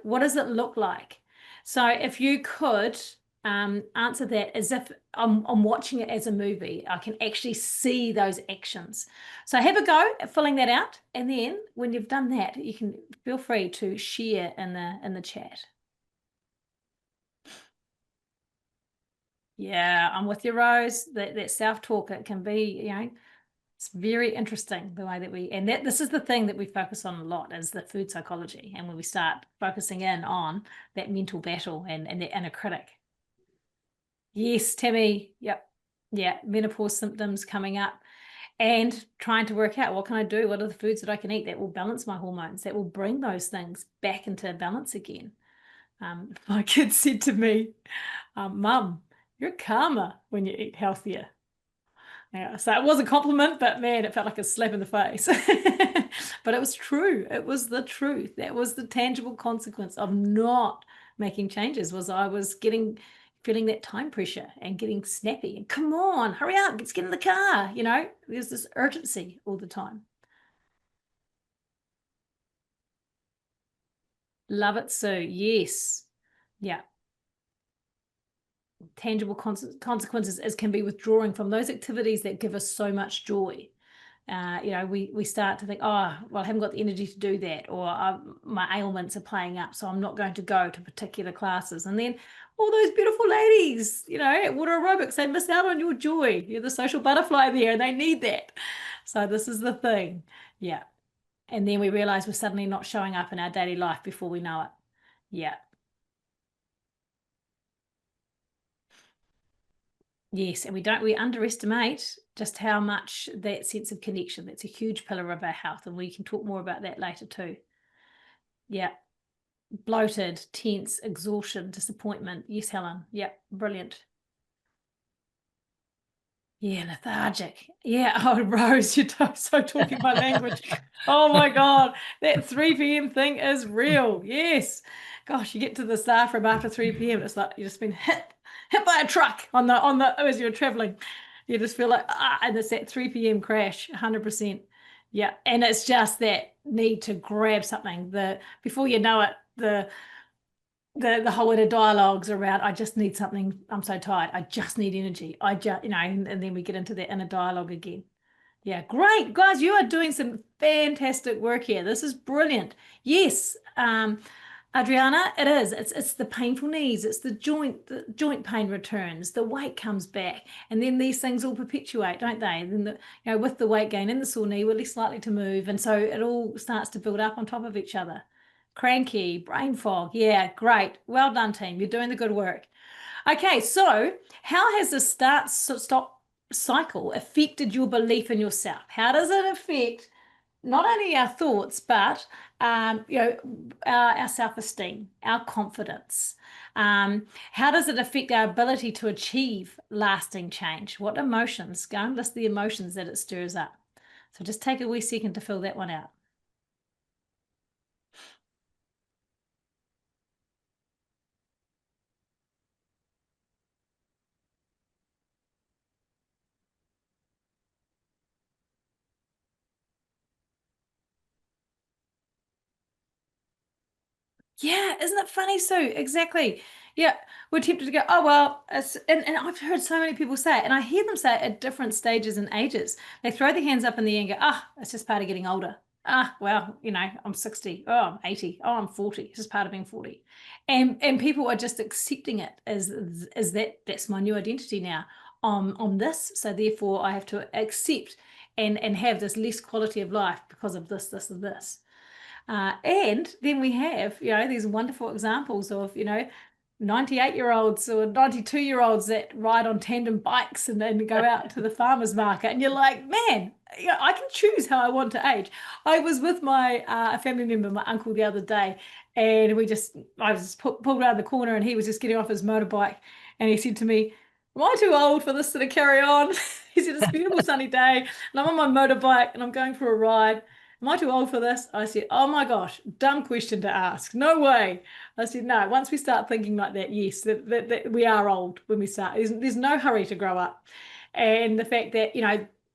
What does it look like? So if you could answer that as if I'm watching it as a movie, I can actually see those actions. So have a go at filling that out, and then when you've done that, you can feel free to share in the chat. Yeah, I'm with you, Rose. That self-talk, it can be, it's very interesting the way that this is the thing that we focus on a lot, is the food psychology. And when we start focusing in on that mental battle and the inner critic. Yes, Tammy. Yep. Yeah, menopause symptoms coming up, and trying to work out, what can I do? What are the foods that I can eat that will balance my hormones, that will bring those things back into balance again? My kid said to me, Mum, you're calmer when you eat healthier. Yeah, so it was a compliment, but man, it felt like a slap in the face. But it was true. It was the truth. That was the tangible consequence of not making changes, was I was feeling that time pressure and getting snappy. And come on, hurry up, let's get in the car. There's this urgency all the time. Love it, Sue. Yes. Yeah. Tangible consequences as can be withdrawing from those activities that give us so much joy. We start to think, oh, well, I haven't got the energy to do that, or my ailments are playing up, so I'm not going to go to particular classes. And then all those beautiful ladies, at water aerobics, they miss out on your joy. You're the social butterfly there, and they need that. So this is the thing. Yeah. And then we realize we're suddenly not showing up in our daily life before we know it. Yeah. Yes, and we underestimate just how much that sense of connection, that's a huge pillar of our health, and we can talk more about that later too. Yeah. Bloated, tense, exhaustion, disappointment. Yes, Helen. Yeah, brilliant. Yeah, lethargic. Yeah. Oh, Rose, you're so talking my language. Oh my God, that 3 p.m. thing is real. Yes. Gosh, you get to the staff room after 3 p.m. It's like you just been hit by a truck on the as you're traveling. You just feel like and it's that 3 p.m. crash, 100%. Yeah, and it's just that need to grab something. The before you know it, the whole inner dialogues around I just need something, I'm so tired, I just need energy, I just and then we get into that inner dialogue again. Yeah, great guys, you are doing some fantastic work here. This is brilliant. Yes, Adriana, it is. It's the painful knees, it's the joint pain returns, the weight comes back, and then these things all perpetuate, don't they? Then with the weight gain and the sore knee, we're less likely to move, and so it all starts to build up on top of each other. Cranky, brain fog. Yeah, great. Well done, team. You're doing the good work. Okay, so how has the stop cycle affected your belief in yourself? How does it affect not only our thoughts, but our self-esteem, our confidence? How does it affect our ability to achieve lasting change? What emotions? Go and list the emotions that it stirs up. So just take a wee second to fill that one out. Yeah, isn't it funny, Sue? Exactly. Yeah, we're tempted to go, oh, well, and I've heard so many people say it, and I hear them say it at different stages and ages. They throw their hands up in the air and go, it's just part of getting older. Well, I'm 60. Oh, I'm 80. Oh, I'm 40. It's just part of being 40. And people are just accepting it as that's my new identity now. On this. So therefore I have to accept and have this less quality of life because of this, and this. And then we have, these wonderful examples of, 98-year-olds or 92-year-olds that ride on tandem bikes and then go out to the farmer's market. And you're like, man, I can choose how I want to age. I was with my family member, my uncle, the other day, and I was pulled around the corner and he was just getting off his motorbike. And he said to me, am I too old for this to carry on? He said, it's a beautiful sunny day and I'm on my motorbike and I'm going for a ride. Am I too old for this? I said, oh my gosh, dumb question to ask. No way. I said, no, once we start thinking like that, yes, that we are old when we start. There's no hurry to grow up. And the fact that,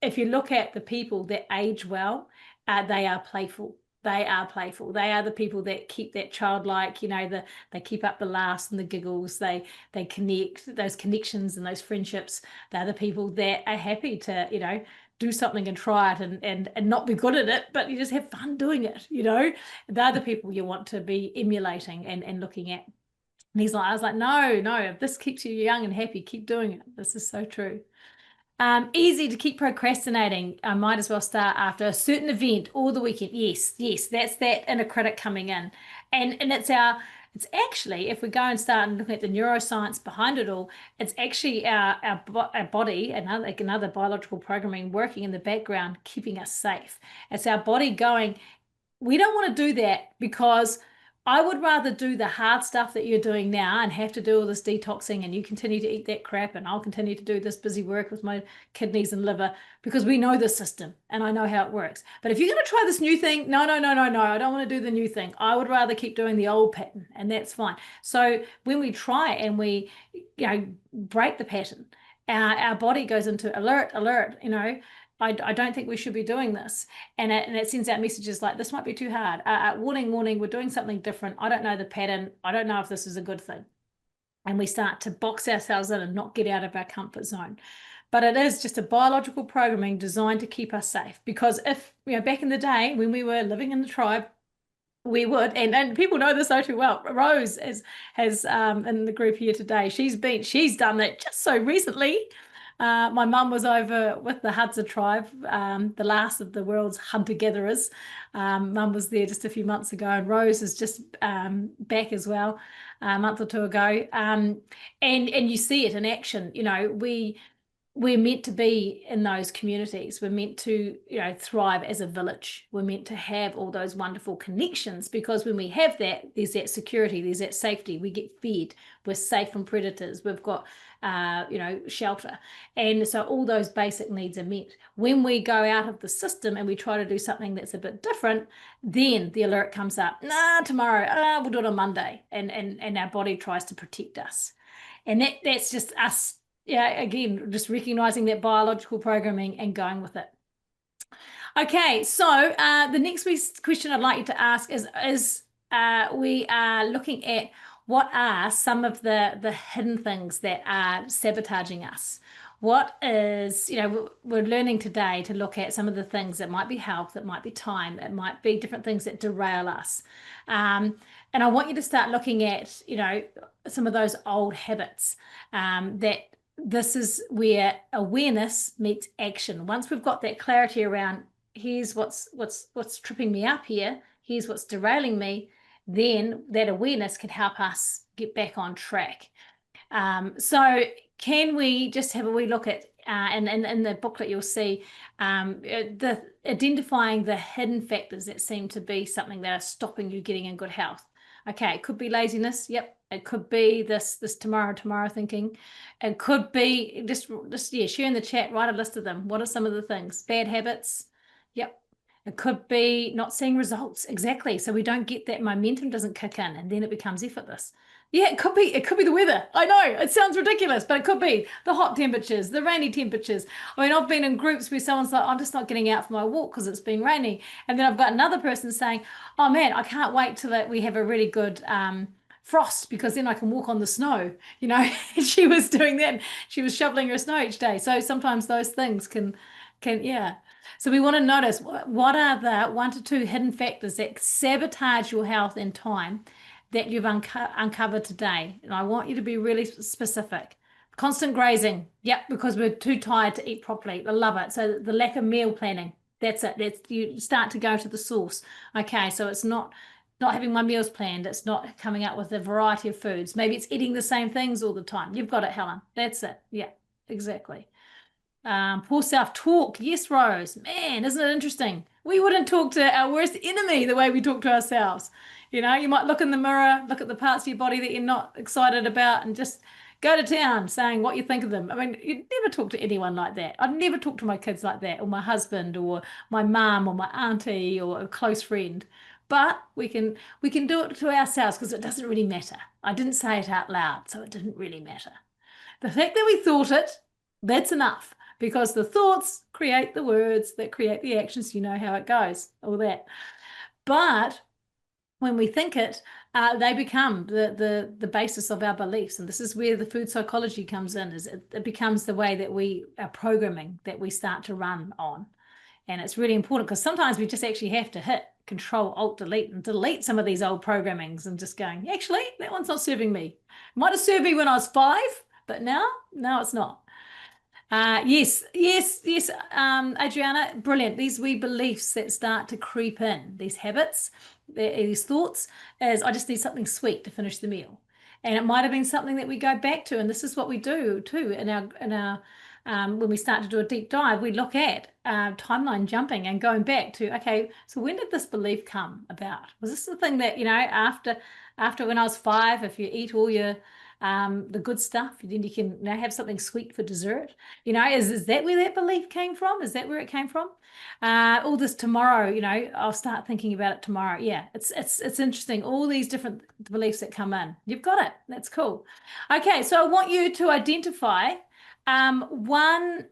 if you look at the people that age well, they are playful. They are playful. They are the people that keep that childlike, they keep up the laughs and the giggles. They connect those connections and those friendships. They're the people that are happy to, do something and try it and not be good at it, but you just have fun doing it, They're the people you want to be emulating and looking at. And I was like, no, if this keeps you young and happy, keep doing it. This is so true. Easy to keep procrastinating. I might as well start after a certain event or the weekend. Yes, that's that inner critic coming in. And it's actually, if we go and start and look at the neuroscience behind it all, it's actually our body, another biological programming working in the background, keeping us safe. It's our body going, we don't want to do that because I would rather do the hard stuff that you're doing now and have to do all this detoxing and you continue to eat that crap and I'll continue to do this busy work with my kidneys and liver because we know the system and I know how it works. But if you're going to try this new thing, no, I don't want to do the new thing. I would rather keep doing the old pattern and that's fine. So when we try and we, break the pattern, our body goes into alert, I don't think we should be doing this. And it sends out messages like, this might be too hard. Warning, we're doing something different. I don't know the pattern. I don't know if this is a good thing. And we start to box ourselves in and not get out of our comfort zone. But it is just a biological programming designed to keep us safe. Because if, back in the day when we were living in the tribe, we would, and people know this so too well. Rose has in the group here today, she's done that just so recently. My mum was over with the Hadza tribe, the last of the world's hunter-gatherers. Mum was there just a few months ago, and Rose is just back as well a month or two ago. And you see it in action. You know, we're meant to be in those communities. We're meant to, you know, thrive as a village. We're meant to have all those wonderful connections, because when we have that, there's that security, there's that safety. We get fed, we're safe from predators, we've got, you know, shelter. And so all those basic needs are met. When we go out of the system and we try to do something that's a bit different, then the alert comes up, nah, tomorrow, we'll do it on Monday. And our body tries to protect us. And that's just us. Yeah, again, just recognizing that biological programming and going with it. Okay, so the next question I'd like you to ask is we are looking at what are some of the hidden things that are sabotaging us. What is, you know, we're learning today to look at some of the things that might be health, that might be time, it might be different things that derail us. And I want you to start looking at, you know, some of those old habits that this is where awareness meets action. Once we've got that clarity around, here's what's tripping me up here, here's what's derailing me, then that awareness can help us get back on track. So can we just have a wee look at, and in the booklet you'll see the identifying the hidden factors that seem to be something that are stopping you getting in good health. Okay, it could be laziness. Yep. It could be this tomorrow thinking. It could be just yeah, share in the chat, write a list of them. What are some of the things? Bad habits. Yep. It could be not seeing results. Exactly. So we don't get that momentum, doesn't kick in, and then it becomes effortless. Yeah, it could be the weather. I know it sounds ridiculous, but it could be the hot temperatures, the rainy temperatures. I mean, I've been in groups where someone's like, I'm just not getting out for my walk because it's been rainy. And then I've got another person saying, oh man, I can't wait till we have a really good frost, because then I can walk on the snow. You know, she was doing that. She was shoveling her snow each day. So sometimes those things can, yeah. So we want to notice what are the 1 to 2 hidden factors that sabotage your health and time that you've uncovered today. And I want you to be really specific. Constant grazing. Yep, because we're too tired to eat properly. I love it. So the lack of meal planning. That's it. You start to go to the source. Okay, so it's not having my meals planned. It's not coming up with a variety of foods. Maybe it's eating the same things all the time. You've got it, Helen. That's it. Yeah, exactly. Poor self-talk. Yes, Rose. Man, isn't it interesting? We wouldn't talk to our worst enemy the way we talk to ourselves. You know, you might look in the mirror, look at the parts of your body that you're not excited about, and just go to town saying what you think of them. I mean, you'd never talk to anyone like that. I'd never talk to my kids like that, or my husband, or my mum, or my auntie, or a close friend. But we can do it to ourselves, because it doesn't really matter. I didn't say it out loud, so it didn't really matter. The fact that we thought it, that's enough, because the thoughts create the words that create the actions. You know how it goes, all that. But when we think it, they become the basis of our beliefs. And this is where the food psychology comes in, is it becomes the way that we are programming, that we start to run on. And it's really important, because sometimes we just actually have to hit Control Alt Delete and delete some of these old programmings, and just going, actually, that one's not serving me. It might have served me when I was 5, but now it's not. Yes, Adriana, brilliant. These wee beliefs that start to creep in, these habits, these thoughts, is I just need something sweet to finish the meal. And it might have been something that we go back to, and this is what we do too in our when we start to do a deep dive, we look at timeline jumping and going back to, okay, so when did this belief come about? Was this the thing that, you know, after when I was 5, if you eat all your the good stuff, then you can now have something sweet for dessert? You know, is that where that belief came from? Is that where it came from? All this tomorrow, you know, I'll start thinking about it tomorrow. Yeah, it's interesting. All these different beliefs that come in. You've got it. That's cool. Okay, so I want you to identify one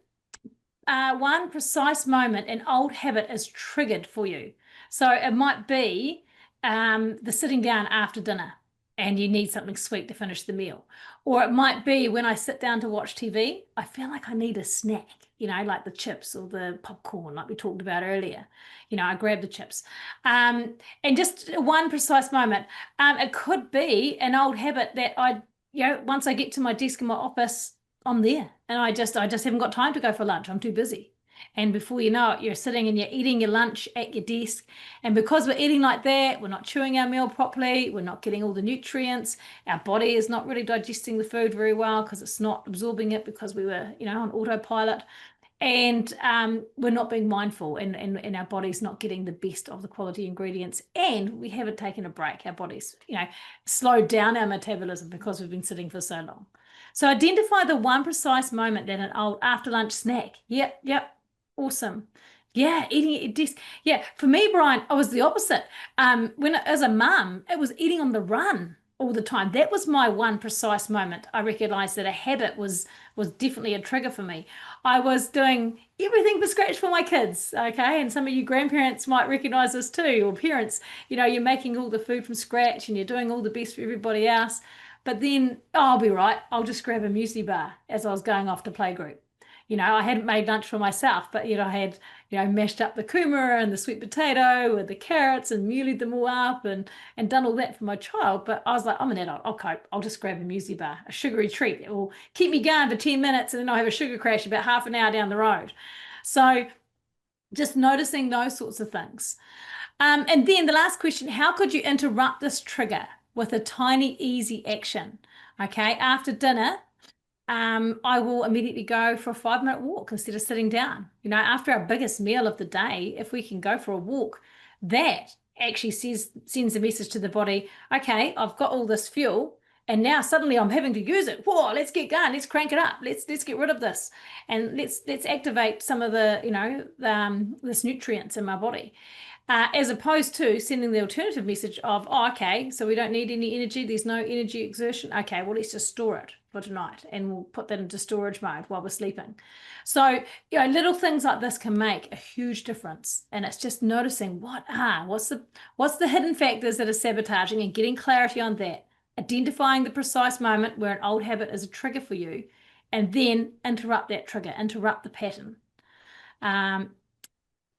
precise moment an old habit is triggered for you. So it might be the sitting down after dinner and you need something sweet to finish the meal. Or it might be when I sit down to watch TV, I feel like I need a snack, you know, like the chips or the popcorn, like we talked about earlier. You know, I grab the chips. And just one precise moment. It could be an old habit that you know, once I get to my desk in my office, I'm there, and I just haven't got time to go for lunch. I'm too busy. And before you know it, you're sitting and you're eating your lunch at your desk. And because we're eating like that, we're not chewing our meal properly, we're not getting all the nutrients, our body is not really digesting the food very well because it's not absorbing it because we were, on autopilot. And we're not being mindful, and our body's not getting the best of the quality ingredients, and we haven't taken a break. Our body's slowed down our metabolism because we've been sitting for so long. So identify the one precise moment that an old after lunch snack. Yep, awesome. Yeah, eating at your desk. Yeah, for me, Brian, I was the opposite. When as a mum, it was eating on the run all the time. That was my one precise moment. I recognized that a habit was definitely a trigger for me. I was doing everything from scratch for my kids, okay? And some of you grandparents might recognize this too, or parents, you're making all the food from scratch and you're doing all the best for everybody else. But then, oh, I'll be right, I'll just grab a muesli bar as I was going off to playgroup. I hadn't made lunch for myself, but I had, mashed up the kumara and the sweet potato with the carrots and mulied them all up and done all that for my child. But I was like, I'm an adult, I'll cope. I'll just grab a muesli bar, a sugary treat. It will keep me going for 10 minutes and then I'll have a sugar crash about half an hour down the road. So just noticing those sorts of things. And then the last question, how could you interrupt this trigger with a tiny, easy action? Okay, after dinner, I will immediately go for a 5-minute walk instead of sitting down. After our biggest meal of the day, if we can go for a walk, that actually sends a message to the body, okay, I've got all this fuel and now suddenly I'm having to use it. Whoa, let's get going, let's crank it up, let's get rid of this, and let's activate some of the, this nutrients in my body. As opposed to sending the alternative message of, oh, okay, so we don't need any energy, there's no energy exertion. Okay, well, let's just store it for tonight and we'll put that into storage mode while we're sleeping. So, little things like this can make a huge difference. And it's just noticing what's the hidden factors that are sabotaging and getting clarity on that, identifying the precise moment where an old habit is a trigger for you, and then interrupt that trigger, interrupt the pattern.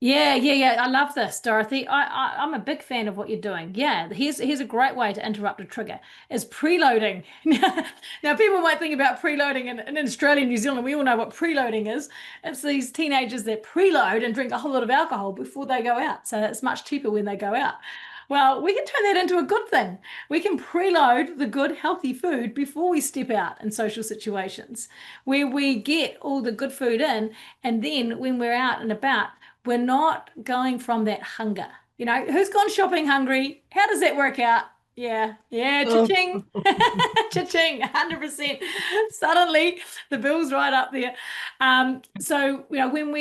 Yeah. I love this, Dorothy. I'm a big fan of what you're doing. Yeah, here's a great way to interrupt a trigger is preloading. Now, people might think about preloading in Australia and New Zealand. We all know what preloading is. It's these teenagers that preload and drink a whole lot of alcohol before they go out. So it's much cheaper when they go out. Well, we can turn that into a good thing. We can preload the good, healthy food before we step out in social situations where we get all the good food in. And then when we're out and about, we're not going from that hunger. Who's gone shopping hungry? How does that work out? Yeah, cha-ching, cha-ching, 100%. Suddenly the bill's right up there. So, when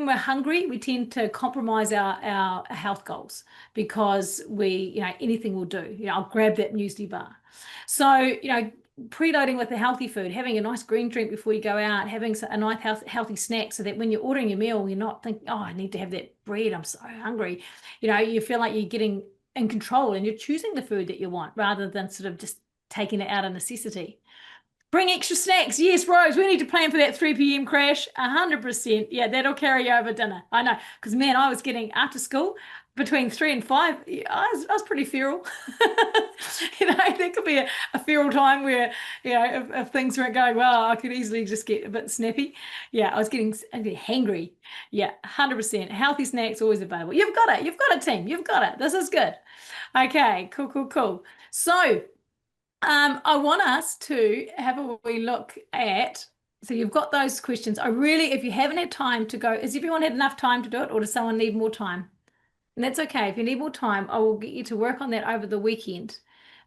we're hungry, we tend to compromise our health goals because anything will do. I'll grab that muesli bar. So, preloading with the healthy food, having a nice green drink before you go out, having a nice healthy snack so that when you're ordering your meal, you're not thinking, oh, I need to have that bread, I'm so hungry. You feel like you're getting in control and you're choosing the food that you want rather than sort of just taking it out of necessity. Bring extra snacks. Yes, Rose, we need to plan for that 3 p.m. crash. 100%. Yeah, that'll carry over dinner. I know, because man, I was getting after school between 3 and 5. I was pretty feral. There could be a feral time where, if things weren't going well, I could easily just get a bit snappy. Yeah, I was getting hangry. Yeah, 100%. Healthy snacks always available. You've got it. You've got it, team. You've got it. This is good. Okay, cool. So, I want us to have a wee look at, so you've got those questions. If you haven't had time to go, has everyone had enough time to do it or does someone need more time? And that's okay. If you need more time, I will get you to work on that over the weekend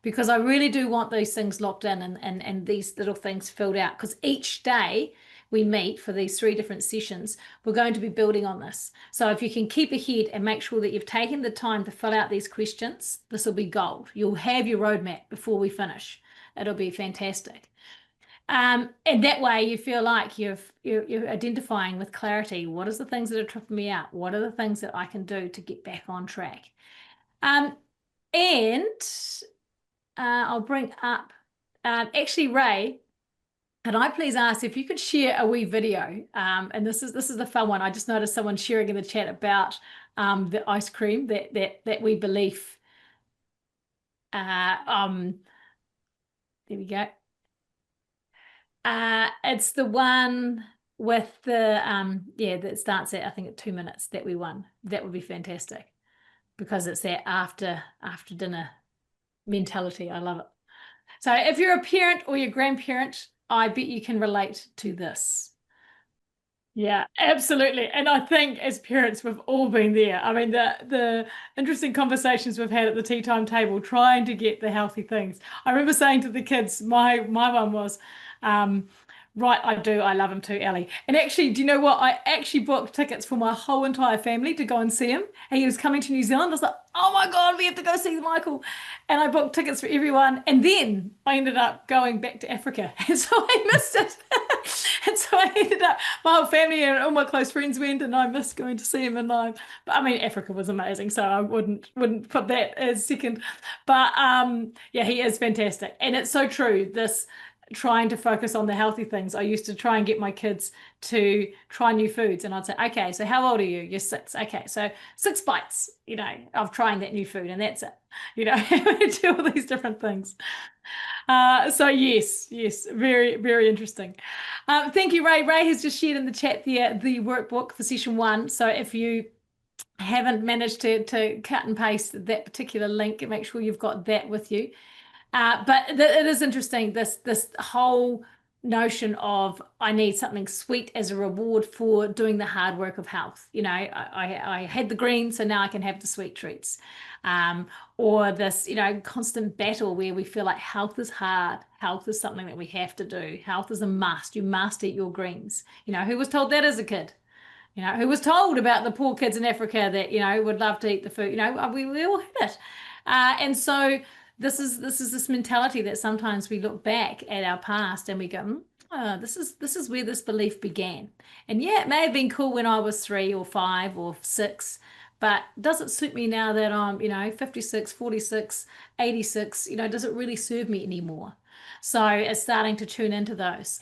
because I really do want these things locked in and these little things filled out because each day we meet for these 3 different sessions, we're going to be building on this. So if you can keep ahead and make sure that you've taken the time to fill out these questions, this will be gold. You'll have your roadmap before we finish. It'll be fantastic. And that way you feel like you're identifying with clarity. What is the things that are tripping me out? What are the things that I can do to get back on track? And I'll bring up, actually, Ray, can I please ask if you could share a wee video? And this is the fun one. I just noticed someone sharing in the chat about the ice cream, that wee belief. There we go. It's the one with the yeah, that starts at, I think, at 2 minutes that we won. That would be fantastic because it's that after dinner mentality. I love it. So if you're a parent or your grandparent, I bet you can relate to this. Yeah, absolutely. And I think as parents, we've all been there. I mean, the interesting conversations we've had at the tea time table trying to get the healthy things. I remember saying to the kids, my one was, um, right, I do. I love him too, Ellie. And actually, do you know what? I actually booked tickets for my whole entire family to go and see him. And he was coming to New Zealand. I was like, oh my God, we have to go see Michael. And I booked tickets for everyone. And then I ended up going back to Africa. And so I missed it. And so I ended up, my whole family and all my close friends went, and I missed going to see him in live. But I mean, Africa was amazing, so I wouldn't put that as second. But yeah, he is fantastic, and it's so true. This trying to focus on the healthy things. I used to try and get my kids to try new foods, and I'd say, okay, so how old are you? You're 6. Okay, so 6 bites, of trying that new food, and that's it. Do all these different things. So yes, very, very interesting. Thank you, Ray. Ray has just shared in the chat there the workbook for session 1. So if you haven't managed to cut and paste that particular link, make sure you've got that with you. But it is interesting, this whole notion of I need something sweet as a reward for doing the hard work of health. I had the green, so now I can have the sweet treats. Or this, constant battle where we feel like health is hard. Health is something that we have to do. Health is a must. You must eat your greens. Who was told that as a kid? Who was told about the poor kids in Africa that, would love to eat the food? We all had it. And so this is this mentality that sometimes we look back at our past and we go, oh, this is where this belief began. And yeah, it may have been cool when I was 3 or 5 or 6, but does it suit me now that I'm, 56, 46, 86? Does it really serve me anymore? So it's starting to tune into those.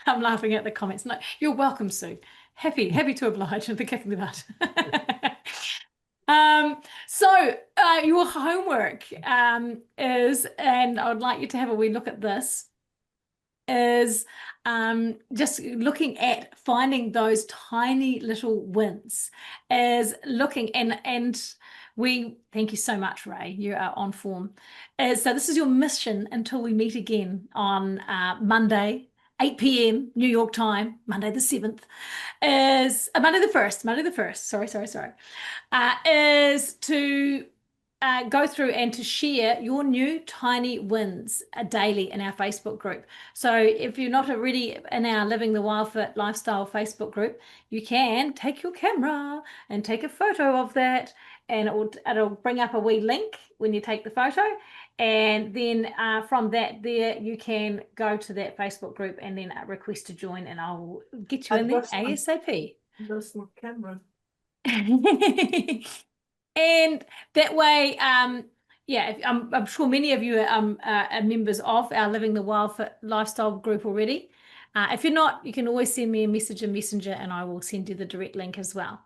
I'm laughing at the comments. No, you're welcome, Sue. Happy to oblige and for kicking the butt. So your homework is, and I would like you to have a wee look at this, is just looking at finding those tiny little wins, is looking and we thank you so much, Ray. You are on form. So this is your mission until we meet again on Monday, 8 p.m. New York time, Monday the 7th, is Monday the 1st, sorry, is to go through and to share your new tiny wins daily in our Facebook group. So if you're not already in our Living the Wild Fit Lifestyle Facebook group, you can take your camera and take a photo of that, and it'll bring up a wee link when you take the photo. And then from that there, you can go to that Facebook group and then request to join, and I'll get you in there ASAP. That's my camera. And that way, yeah, I'm sure many of you are members of our Living the Wild Fit Lifestyle group already. If you're not, you can always send me a message in Messenger and I will send you the direct link as well.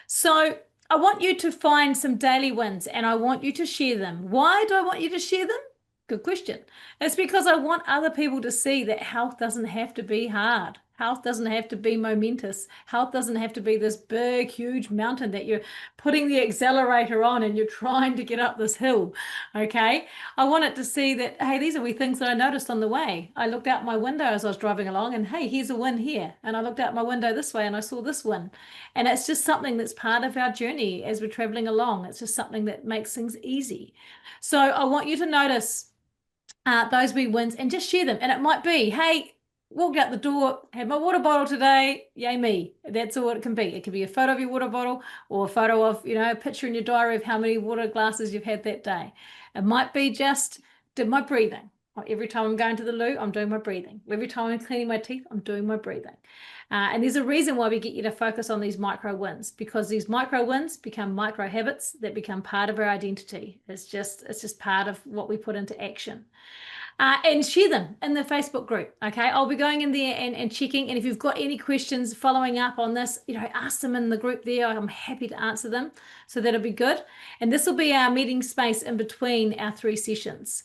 So I want you to find some daily wins and I want you to share them. Why do I want you to share them? Good question. It's because I want other people to see that health doesn't have to be hard. Health doesn't have to be momentous. Health doesn't have to be this big, huge mountain that you're putting the accelerator on and you're trying to get up this hill, okay? I want it to see that, hey, these are wee things that I noticed on the way. I looked out my window as I was driving along and, hey, here's a win here. And I looked out my window this way and I saw this win. And it's just something that's part of our journey as we're traveling along. It's just something that makes things easy. So I want you to notice those wee wins and just share them. And it might be, hey, walked out the door, had my water bottle today, yay me. That's all it can be. It can be a photo of your water bottle or a photo of, a picture in your diary of how many water glasses you've had that day. It might be just did my breathing. Every time I'm going to the loo, I'm doing my breathing. Every time I'm cleaning my teeth, I'm doing my breathing. And there's a reason why we get you to focus on these micro wins, because these micro wins become micro habits that become part of our identity. It's just part of what we put into action. and share them in the Facebook group. Okay, I'll be going in there and checking. And if you've got any questions following up on this, ask them in the group there. I'm happy to answer them. So that'll be good. And this will be our meeting space in between our 3 sessions.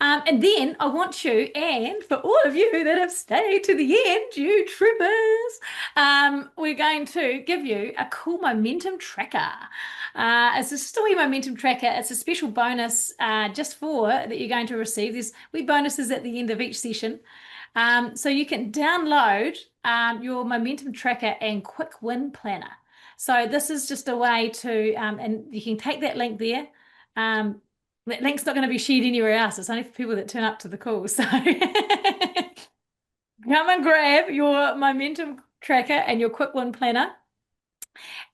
And then I want you, and for all of you that have stayed to the end, you troopers, we're going to give you a cool momentum tracker. It's a story momentum tracker. It's a special bonus just for that you're going to receive. There's wee bonuses at the end of each session. So you can download your momentum tracker and quick win planner. So this is just a way to, and you can take that link there. That link's not going to be shared anywhere else. It's only for people that turn up to the call. So come and grab your momentum tracker and your quick win planner.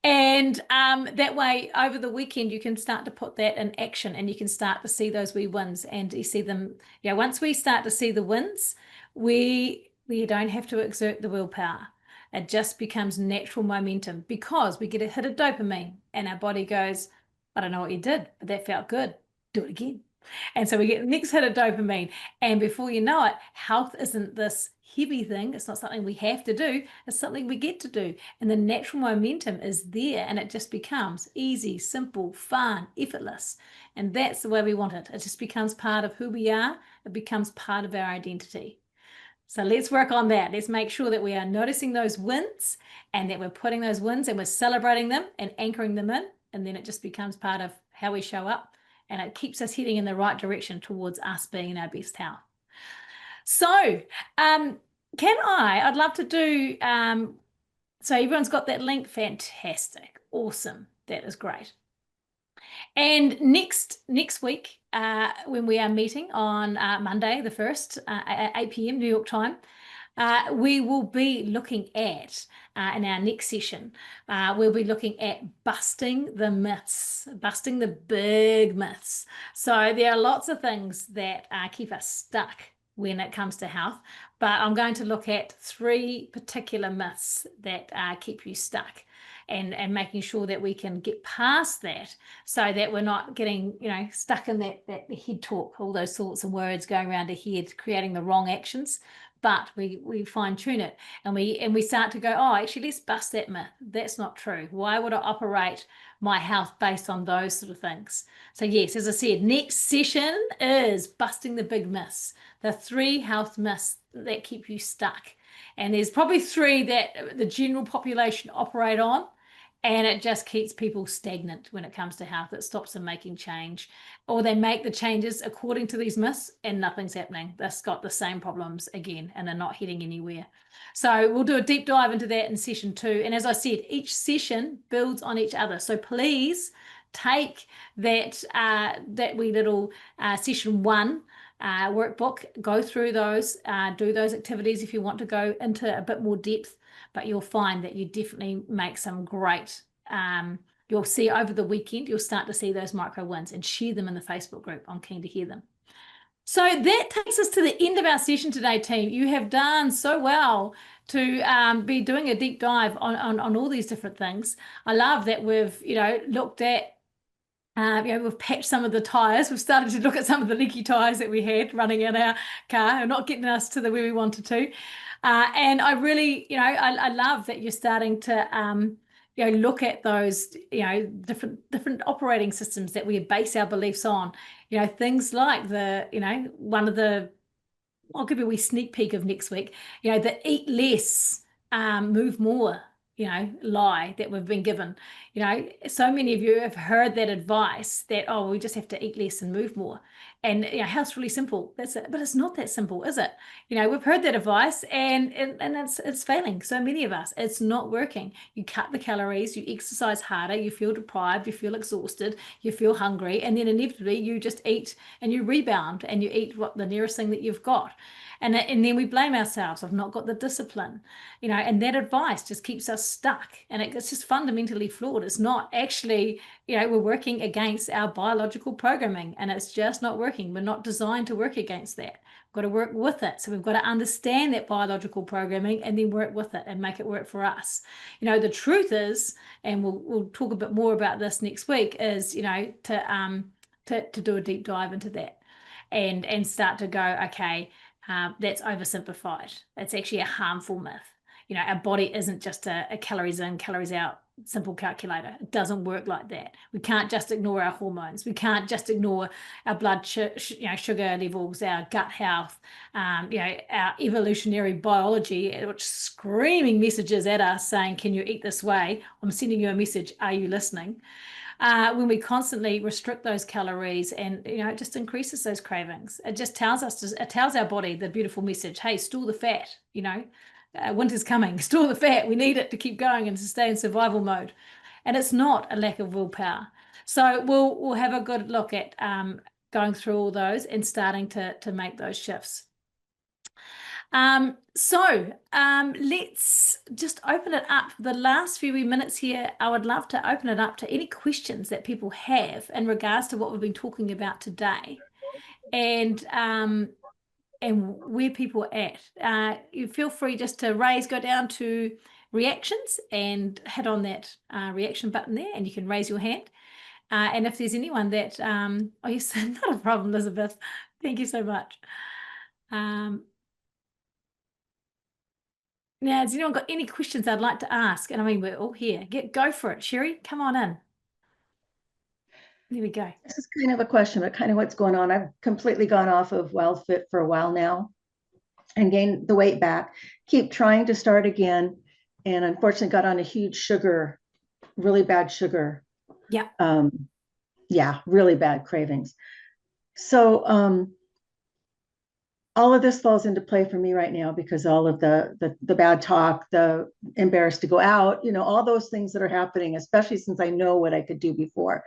And that way, over the weekend, you can start to put that in action and you can start to see those wee wins. And you see them, once we start to see the wins, we don't have to exert the willpower. It just becomes natural momentum because we get a hit of dopamine and our body goes, I don't know what you did, but that felt good. Do it again. And so we get the next hit of dopamine. And before you know it, health isn't this heavy thing. It's not something we have to do. It's something we get to do. And the natural momentum is there and it just becomes easy, simple, fun, effortless. And that's the way we want it. It just becomes part of who we are. It becomes part of our identity. So let's work on that. Let's make sure that we are noticing those wins and that we're putting those wins and we're celebrating them and anchoring them in. And then it just becomes part of how we show up. And it keeps us heading in the right direction towards us being in our best health. So I'd love to do, so everyone's got that link. Fantastic. Awesome. That is great. And next week, when we are meeting on Monday, the 1st, at 8 p.m. New York time, we will be looking at, in our next session, we'll be looking at busting the myths, busting the big myths. So there are lots of things that keep us stuck when it comes to health, but I'm going to look at 3 particular myths that keep you stuck. And making sure that we can get past that so that we're not getting, stuck in that head talk, all those thoughts and words going around our head, creating the wrong actions. But we fine tune it and we start to go, oh, actually, let's bust that myth. That's not true. Why would I operate my health based on those sort of things? So yes, as I said, next session is busting the big myths, the 3 health myths that keep you stuck. And there's probably 3 that the general population operate on. And it just keeps people stagnant when it comes to health. It stops them making change, or they make the changes according to these myths and nothing's happening. They've got the same problems again and they're not heading anywhere. So we'll do a deep dive into that in session 2. And as I said, each session builds on each other. So please take that wee little session 1 workbook, go through those, do those activities if you want to go into a bit more depth. But you'll find that you definitely make some great, you'll see over the weekend, you'll start to see those micro wins and share them in the Facebook group. I'm keen to hear them. So that takes us to the end of our session today, team. You have done so well to be doing a deep dive on all these different things. I love that we've, looked at, we've patched some of the tires. We've started to look at some of the leaky tires that we had running in our car and not getting us to where we wanted to. And I really, I love that you're starting to, look at those, different operating systems that we base our beliefs on. Things like I'll give you a wee sneak peek of next week. The eat less, move more. Lie that we've been given. So many of you have heard that advice that, oh, we just have to eat less and move more. And health's really simple. That's it. But it's not that simple, is it? We've heard that advice and it's failing. So many of us, it's not working. You cut the calories, you exercise harder, you feel deprived, you feel exhausted, you feel hungry, and then inevitably you just eat and you rebound and you eat the nearest thing that you've got. And then we blame ourselves. I've not got the discipline, and that advice just keeps us stuck. And it's just fundamentally flawed. It's not actually, we're working against our biological programming and it's just not working. We're not designed to work against that. We've got to work with it. So we've got to understand that biological programming and then work with it and make it work for us. The truth is, and we'll talk a bit more about this next week, is, to do a deep dive into that. and start to go, okay, that's oversimplified. It's actually a harmful myth. You know, our body isn't just a calories in, calories out simple calculator. It doesn't work like that. We can't just ignore our hormones. We can't just ignore our blood sugar levels, our gut health, our evolutionary biology, which screaming messages at us saying, can you eat this way? I'm sending you a message. Are you listening? When we constantly restrict those calories, and it just increases those cravings. It just tells it tells our body the beautiful message, hey, store the fat, winter's coming, store the fat. We need it to keep going and to stay in survival mode. And it's not a lack of willpower. So we'll have a good look at going through all those and starting to make those shifts. Let's just open it up. The last few minutes here, I would love to open it up to any questions that people have in regards to what we've been talking about today, and where people are at. You feel free just to go down to reactions and hit on that reaction button there, and you can raise your hand. And if there's anyone that, oh yes, not a problem, Elizabeth. Thank you so much. Now, has anyone got any questions I'd like to ask? And I mean, we're all here. Go for it. Sherry, come on in. There we go. This is kind of a question, but kind of what's going on. I've completely gone off of WildFit for a while now and gained the weight back. Keep trying to start again. And unfortunately got on a huge sugar, really bad sugar. Yeah. Yeah, really bad cravings. So all of this falls into play for me right now because all of the bad talk, the embarrassed to go out, all those things that are happening, especially since I know what I could do before.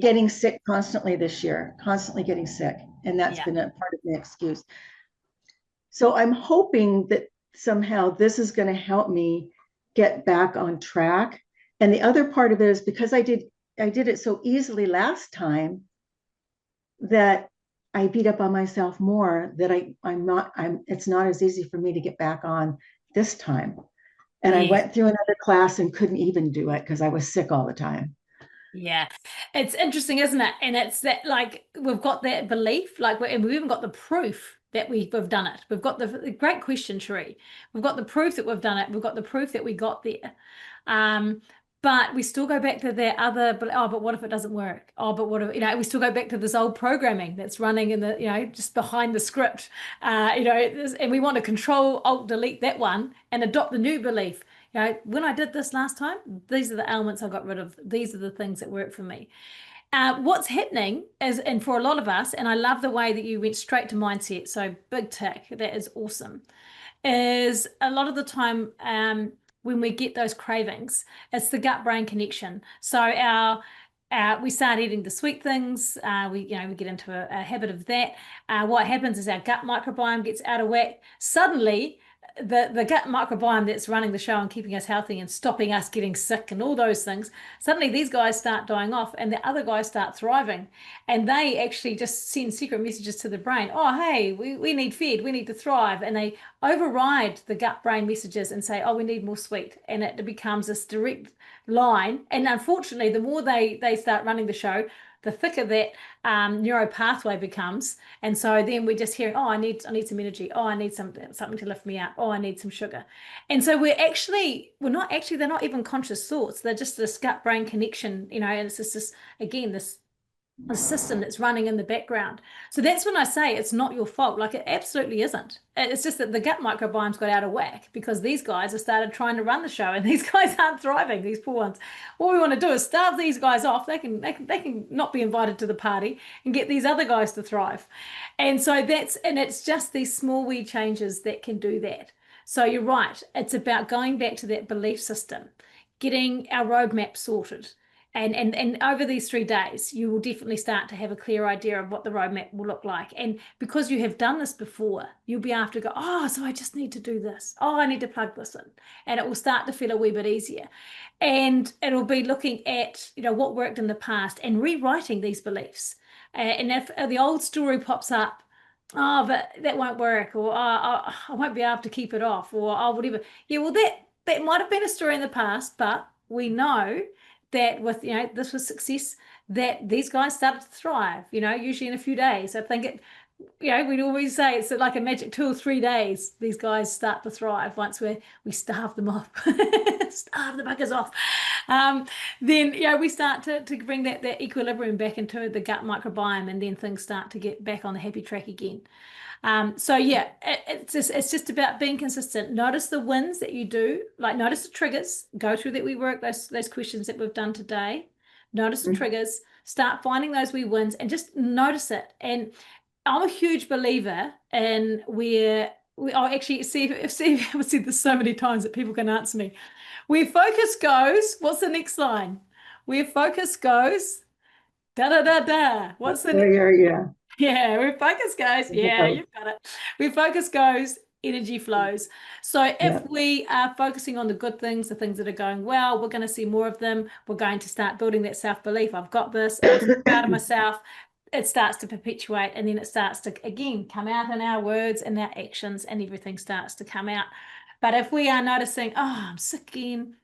Getting sick constantly this year, constantly getting sick. And that's been a part of the excuse. So I'm hoping that somehow this is going to help me get back on track. And the other part of it is because I did it so easily last time that I beat up on myself more, that it's not as easy for me to get back on this time. And I went through another class and couldn't even do it because I was sick all the time. Yeah, it's interesting, isn't it? And it's that, like, we've got that belief, and we've even got the proof that we've done it. We've got the great question, Sheree. We've got the proof that we've done it. We've got the proof that we got there. But we still go back to that other, but what if it doesn't work? Oh, but what if, we still go back to this old programming that's running in the, just behind the script, and we want to control, alt, delete that one and adopt the new belief. When I did this last time, these are the elements I got rid of. These are the things that work for me. What's happening is, and for a lot of us, and I love the way that you went straight to mindset, so big tick, that is awesome, is a lot of the time when we get those cravings, it's the gut-brain connection. So we start eating the sweet things, we get into a habit of that. What happens is our gut microbiome gets out of whack. Suddenly, the gut microbiome that's running the show and keeping us healthy and stopping us getting sick and all those things, suddenly these guys start dying off and the other guys start thriving, and they actually just send secret messages to the brain. Oh, hey, we need feed, we need to thrive, and they override the gut brain messages and say, oh, we need more sweet, and it becomes this direct line. And unfortunately, the more they start running the show, the thicker that neuro pathway becomes. And so then we're just hearing, oh, I need some energy. Oh, I need something to lift me up. Oh, I need some sugar. And so they're not even conscious thoughts. They're just this gut brain connection, and it's just this, again, this a system that's running in the background. So that's when I say it's not your fault. Like, it absolutely isn't. It's just that the gut microbiome's got out of whack because these guys have started trying to run the show, and these guys aren't thriving, these poor ones. What we want to do is starve these guys off. They can not be invited to the party and get these other guys to thrive. And so it's just these small wee changes that can do that. So you're right. It's about going back to that belief system, getting our roadmap sorted. And over these 3 days, you will definitely start to have a clear idea of what the roadmap will look like. And because you have done this before, you'll be able to go, oh, so I just need to do this. Oh, I need to plug this in. And it will start to feel a wee bit easier. And it'll be looking at, what worked in the past and rewriting these beliefs. And if the old story pops up, oh, but that won't work, or I won't be able to keep it off, or whatever. Yeah, well, that might have been a story in the past, but we know that with, this was success, that these guys started to thrive, usually in a few days. I think we'd always say it's like a magic 2 or 3 days. These guys start to thrive once we starve them off, starve the buggers off. Then we start to bring that equilibrium back into the gut microbiome, and then things start to get back on the happy track again. So yeah, it's just about being consistent. Notice the wins that you do, like notice the triggers, go through that we work those questions that we've done today. Notice the triggers, start finding those wee wins and just notice it. And I'm a huge believer in actually see I've said this so many times that people can answer me. Where focus goes, what's the next line? Where focus goes, da da da da. What's the next? Yeah. Yeah, where focus goes, yeah, you've got it. Where focus goes, energy flows. So if we are focusing on the good things, the things that are going well, we're going to see more of them. We're going to start building that self-belief. I've got this. I'm so proud of myself. It starts to perpetuate, and then it starts to, again, come out in our words and our actions, and everything starts to come out. But if we are noticing, oh, I'm sick again,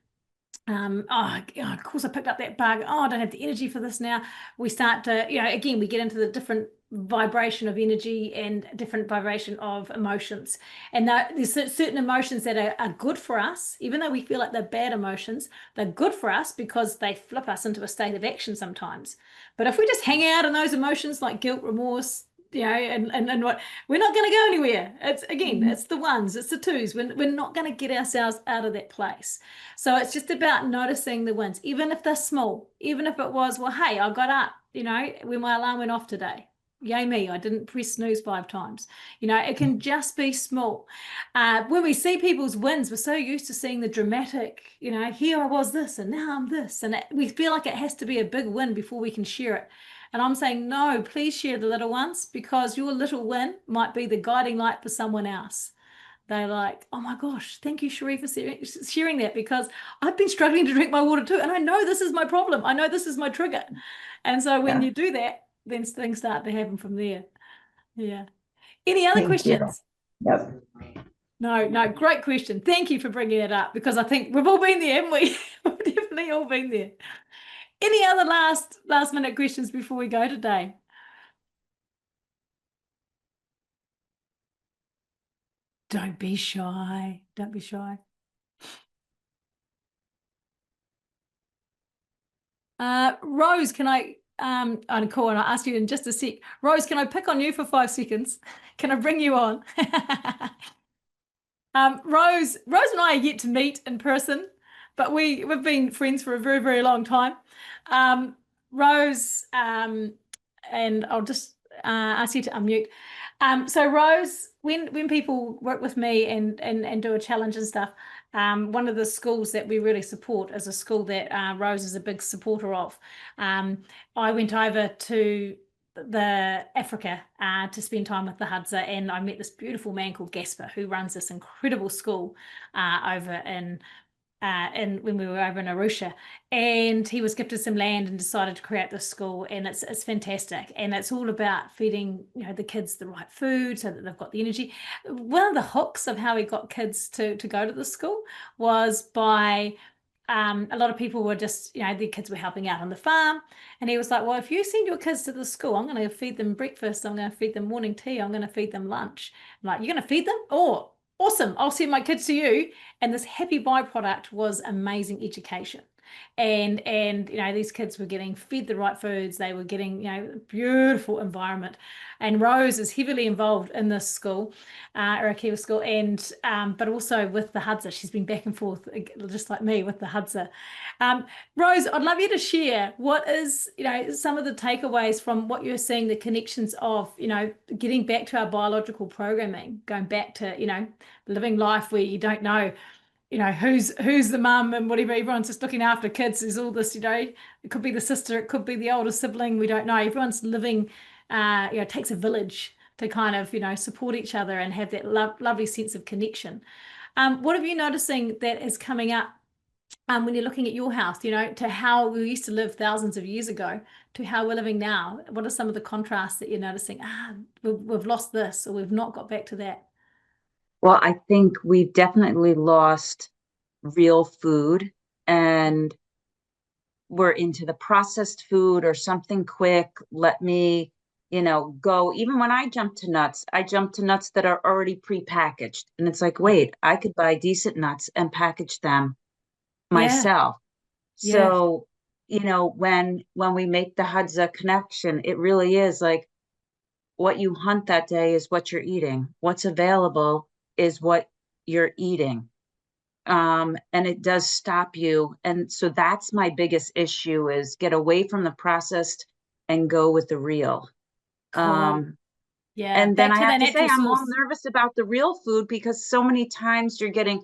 of course I picked up that bug. Oh, I don't have the energy for this now. We start to, again, we get into the different vibration of energy and different vibration of emotions. And there's certain emotions that are good for us, even though we feel like they're bad emotions, they're good for us because they flip us into a state of action sometimes. But if we just hang out in those emotions like guilt, remorse, and what, we're not going to go anywhere. It's again, it's the ones, it's the twos. We're not going to get ourselves out of that place. So it's just about noticing the wins, even if they're small, even if it was, well, hey, I got up, when my alarm went off today. Yay me, I didn't press snooze 5 times. It can just be small. When we see people's wins, we're so used to seeing the dramatic, here I was this and now I'm this. And we feel like it has to be a big win before we can share it. And I'm saying, no, please share the little ones, because your little win might be the guiding light for someone else. They're like, oh my gosh, thank you, Cherie, for sharing that, because I've been struggling to drink my water too. And I know this is my problem. I know this is my trigger. And so when you do that, then things start to happen from there. Yeah. Any other questions? Yep. No, great question. Thank you for bringing it up, because I think we've all been there, haven't we? We've definitely all been there. Any other last minute questions before we go today? Don't be shy. Don't be shy. Rose, can I'm cool, and I'll ask you in just a sec. Rose, can I pick on you for 5 seconds? Can I bring you on? Rose and I are yet to meet in person, but we've been friends for a very, very long time. Rose, and I'll just ask you to unmute. So Rose, when people work with me and do a challenge and stuff, one of the schools that we really support is a school that Rose is a big supporter of. I went over to the Africa to spend time with the Hadza, and I met this beautiful man called Gasper, who runs this incredible school over in when we were over in Arusha, and he was gifted some land and decided to create this school, and it's fantastic, and it's all about feeding the kids the right food so that they've got the energy. One of the hooks of how he got kids to go to the school was by a lot of people were just, their kids were helping out on the farm. And he was like, well, if you send your kids to the school, I'm going to feed them breakfast. I'm going to feed them morning tea. I'm going to feed them lunch. I'm like, you're going to feed them? Oh, awesome. I'll send my kids to you. And this happy byproduct was amazing education. And these kids were getting fed the right foods. They were getting, beautiful environment. And Rose is heavily involved in this school, Arakiwa school, and but also with the Hadza. She's been back and forth, just like me, with the Hadza. Rose, I'd love you to share what is, some of the takeaways from what you're seeing, the connections of, getting back to our biological programming, going back to, living life where you don't know, who's the mum and whatever. Everyone's just looking after kids. There's all this, it could be the sister, it could be the older sibling. We don't know. Everyone's living, it takes a village to kind of, support each other and have that lovely sense of connection. What have you noticing that is coming up when you're looking at your house, to how we used to live thousands of years ago to how we're living now? What are some of the contrasts that you're noticing? We've lost this, or we've not got back to that. Well, I think we've definitely lost real food, and we're into the processed food or something quick. Let me go, even when I jump to nuts that are already prepackaged. And it's like, wait, I could buy decent nuts and package them Yeah. myself. Yeah. So, when we make the Hadza connection, it really is like what you hunt that day is what you're eating. What's available is what you're eating. And it does stop you. And so that's my biggest issue is get away from the processed and go with the real. Cool. Um, Yeah. and then Back I to the have to say, natural I'm all source. nervous about the real food because so many times you're getting,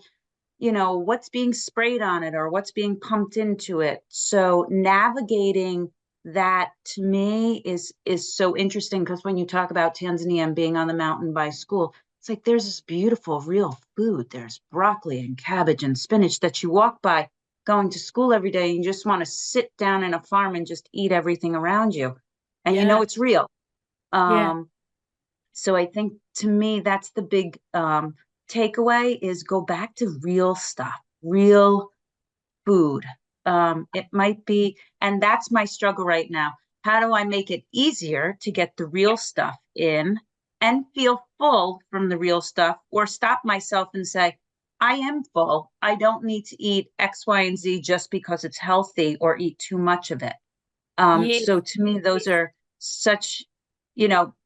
what's being sprayed on it or what's being pumped into it. So navigating that to me is so interesting because when you talk about Tanzania and being on the mountain by school, it's like there's this beautiful real food. There's broccoli and cabbage and spinach that you walk by going to school every day and you just want to sit down in a farm and just eat everything around you. And Yeah. it's real. Yeah. So I think to me, that's the big takeaway is go back to real stuff, real food. It might be, and that's my struggle right now. How do I make it easier to get the real stuff in and feel full from the real stuff or stop myself and say, I am full. I don't need to eat X, Y, and Z just because it's healthy or eat too much of it. Yes. So to me, those are such,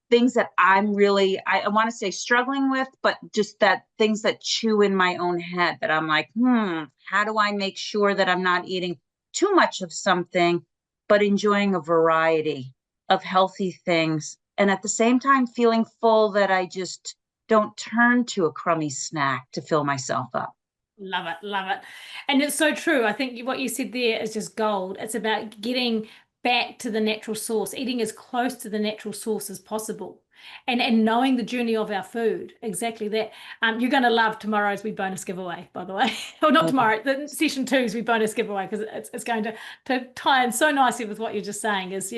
things that I'm really, I want to say struggling with, but just that things that chew in my own head that I'm like, how do I make sure that I'm not eating too much of something, but enjoying a variety of healthy things. And at the same time, feeling full that I just don't turn to a crummy snack to fill myself up. Love it, love it. And it's so true. I think what you said there is just gold. It's about getting back to the natural source, eating as close to the natural source as possible. And knowing the journey of our food. Exactly that. You're going to love tomorrow's We Bonus giveaway, by the way. Or not Okay. tomorrow, the session two's We Bonus giveaway, because it's going to tie in so nicely with what you're just saying is,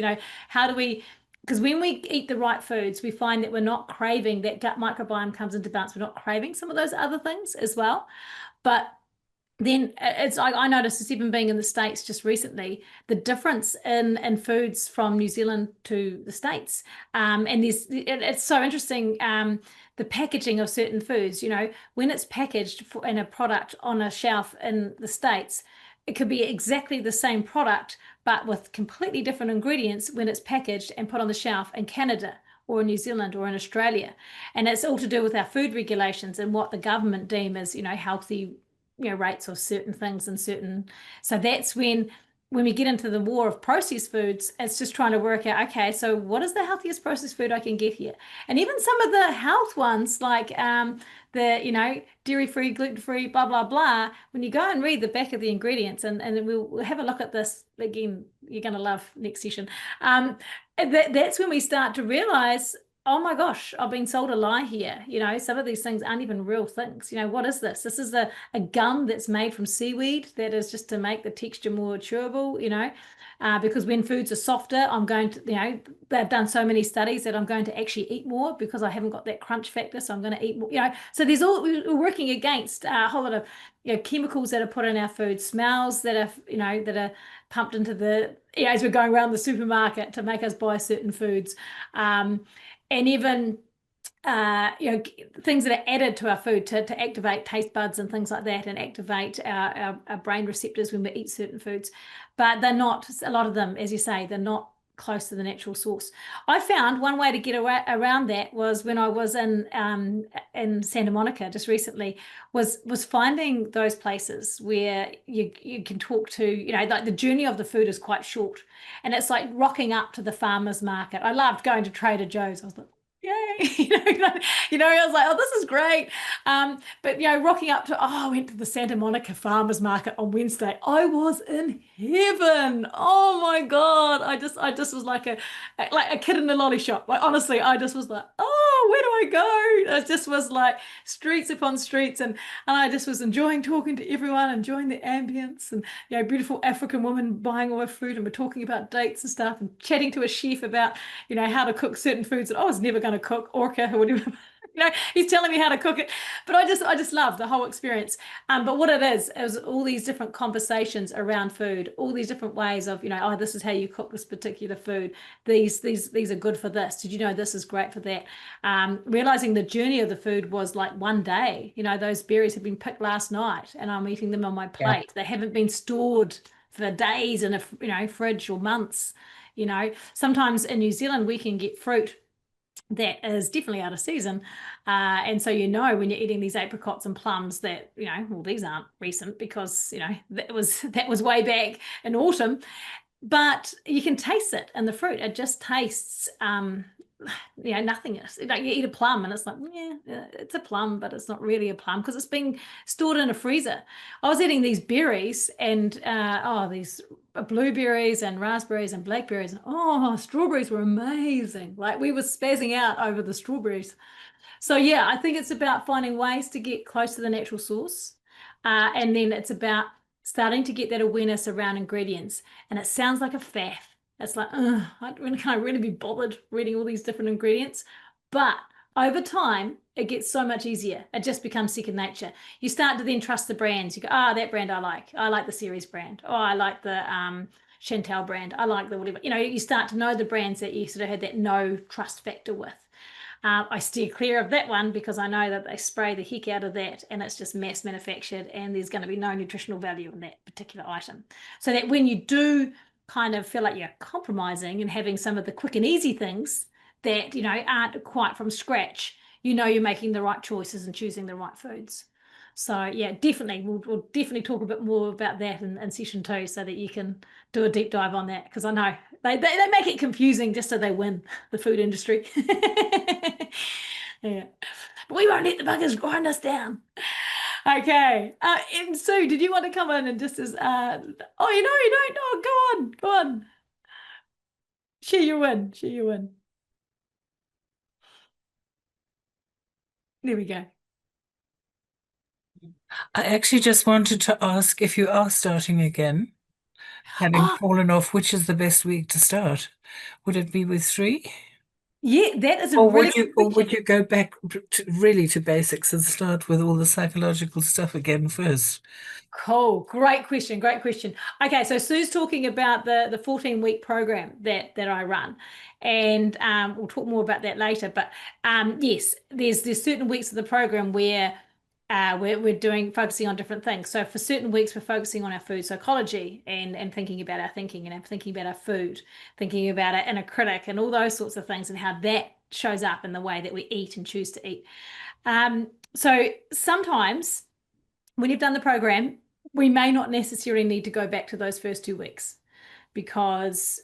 how do we, because when we eat the right foods, we find that we're not craving, that gut microbiome comes into balance. We're not craving some of those other things as well. But then it's I noticed this even being in the States just recently, the difference in foods from New Zealand to the States. And it's so interesting, the packaging of certain foods, when it's packaged in a product on a shelf in the States, it could be exactly the same product, but with completely different ingredients when it's packaged and put on the shelf in Canada or in New Zealand or in Australia. And it's all to do with our food regulations and what the government deem as, healthy, rates of certain things and certain. So that's when we get into the war of processed foods, it's just trying to work out, okay, so what is the healthiest processed food I can get here? And even some of the health ones, like the dairy-free, gluten-free, blah blah blah. When you go and read the back of the ingredients, and we'll have a look at this again. You're going to love next session. That's when we start to realize, oh my gosh, I've been sold a lie here. Some of these things aren't even real things. What is this? This is a gum that's made from seaweed that is just to make the texture more chewable, because when foods are softer, I'm going to, they've done so many studies that I'm going to actually eat more because I haven't got that crunch factor. So I'm going to eat more, so we're working against a whole lot of, chemicals that are put in our food, smells that are pumped into as we're going around the supermarket to make us buy certain foods. And even things that are added to our food to activate taste buds and things like that, and activate our brain receptors when we eat certain foods. But they're not, a lot of them, as you say, they're not close to the natural source. I found one way to get around that was when I was in Santa Monica just recently, was finding those places where you can talk to, like the journey of the food is quite short, and it's like rocking up to the farmers market. I loved going to Trader Joe's. I was like, yay, I was like, oh, this is great. But rocking up to, I went to the Santa Monica Farmers Market on Wednesday. I was in heaven. Oh my God. I just was like a kid in a lolly shop. Like honestly, I just was like, oh, where do I go? It just was like streets upon streets, and I just was enjoying talking to everyone, enjoying the ambience, and beautiful African woman buying all her food, and we're talking about dates and stuff, and chatting to a chef about how to cook certain foods that I was never going to cook, orca or whatever. he's telling me how to cook it. But I just love the whole experience. But what it is all these different conversations around food, all these different ways of, oh, this is how you cook this particular food. These are good for this. Did you know this is great for that? Realizing the journey of the food was like one day. Those berries have been picked last night and I'm eating them on my plate. Yeah. They haven't been stored for days in a fridge or months. Sometimes in New Zealand we can get fruit that is definitely out of season. And so, when you're eating these apricots and plums that, well, these aren't recent because, that was way back in autumn, but you can taste it in the fruit. It just tastes, nothingness. Like you eat a plum and it's like, yeah, it's a plum, but it's not really a plum because it's been stored in a freezer. I was eating these berries and, these blueberries and raspberries and blackberries. Strawberries were amazing. Like we were spazzing out over the strawberries. So yeah, I think it's about finding ways to get close to the natural source. And then it's about starting to get that awareness around ingredients. And it sounds like a faff. It's like, can I really be bothered reading all these different ingredients? But over time, it gets so much easier. It just becomes second nature. You start to then trust the brands. You go, that brand I like. I like the Ceres brand. I like the Chantel brand. I like the whatever. You start to know the brands that you sort of had that no trust factor with. I steer clear of that one because I know that they spray the heck out of that and it's just mass manufactured and there's going to be no nutritional value in that particular item. So that when you do kind of feel like you're compromising and having some of the quick and easy things that, aren't quite from scratch, you're making the right choices and choosing the right foods. So yeah, definitely, we'll definitely talk a bit more about that in session 2 so that you can do a deep dive on that because I know they make it confusing just so they win the food industry. Yeah, but we won't let the buggers grind us down. Okay, and Sue, did you want to come in and just as you don't know, go on. Share your win. There we go. I actually just wanted to ask if you are starting again, having fallen off, which is the best week to start? Would it be with 3? Yeah, that is a really good question. Or would you go back to basics and start with all the psychological stuff again first? Cool. Great question. Okay, so Sue's talking about the 14-week program that I run. And we'll talk more about that later. But yes, there's certain weeks of the program where we're focusing on different things. So for certain weeks, we're focusing on our food psychology and thinking about our thinking and thinking about our food, thinking about our inner critic and all those sorts of things and how that shows up in the way that we eat and choose to eat. So sometimes when you've done the program, we may not necessarily need to go back to those first 2 weeks because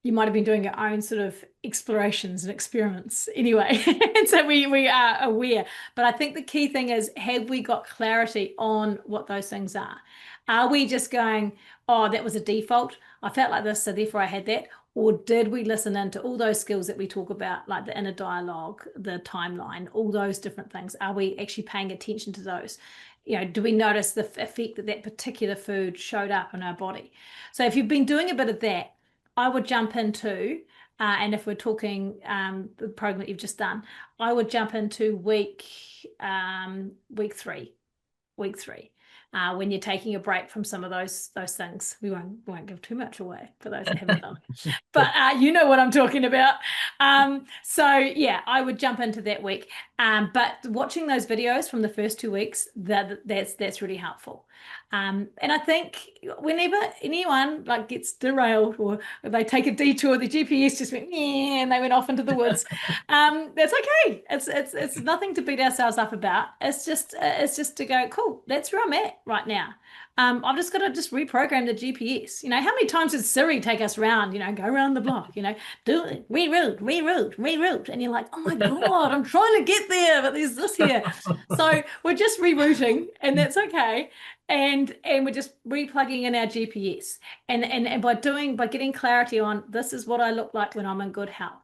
you might have been doing your own sort of explorations and experiments anyway. And so we are aware. But I think the key thing is, have we got clarity on what those things are? Are we just going, that was a default. I felt like this, so therefore I had that. Or did we listen into all those skills that we talk about, like the inner dialogue, the timeline, all those different things? Are we actually paying attention to those? Do we notice the effect that particular food showed up in our body? So if you've been doing a bit of that, I would jump into, and if we're talking the program that you've just done, I would jump into week 3. When you're taking a break from some of those things. We won't give too much away for those that haven't done it. But you know what I'm talking about. So yeah, I would jump into that week. But watching those videos from the first 2 weeks, that's really helpful. And I think whenever anyone gets derailed or they take a detour, the GPS just went, and they went off into the woods. That's okay. It's nothing to beat ourselves up about. It's just to go, cool, that's where I'm at right now. I've just got to reprogram the GPS. How many times does Siri take us around, go around the block, do it, reroute. And you're like, oh my God, I'm trying to get there, but there's this here. So we're just rerouting and that's okay. And we're just replugging in our GPS. And by getting clarity on this is what I look like when I'm in good health.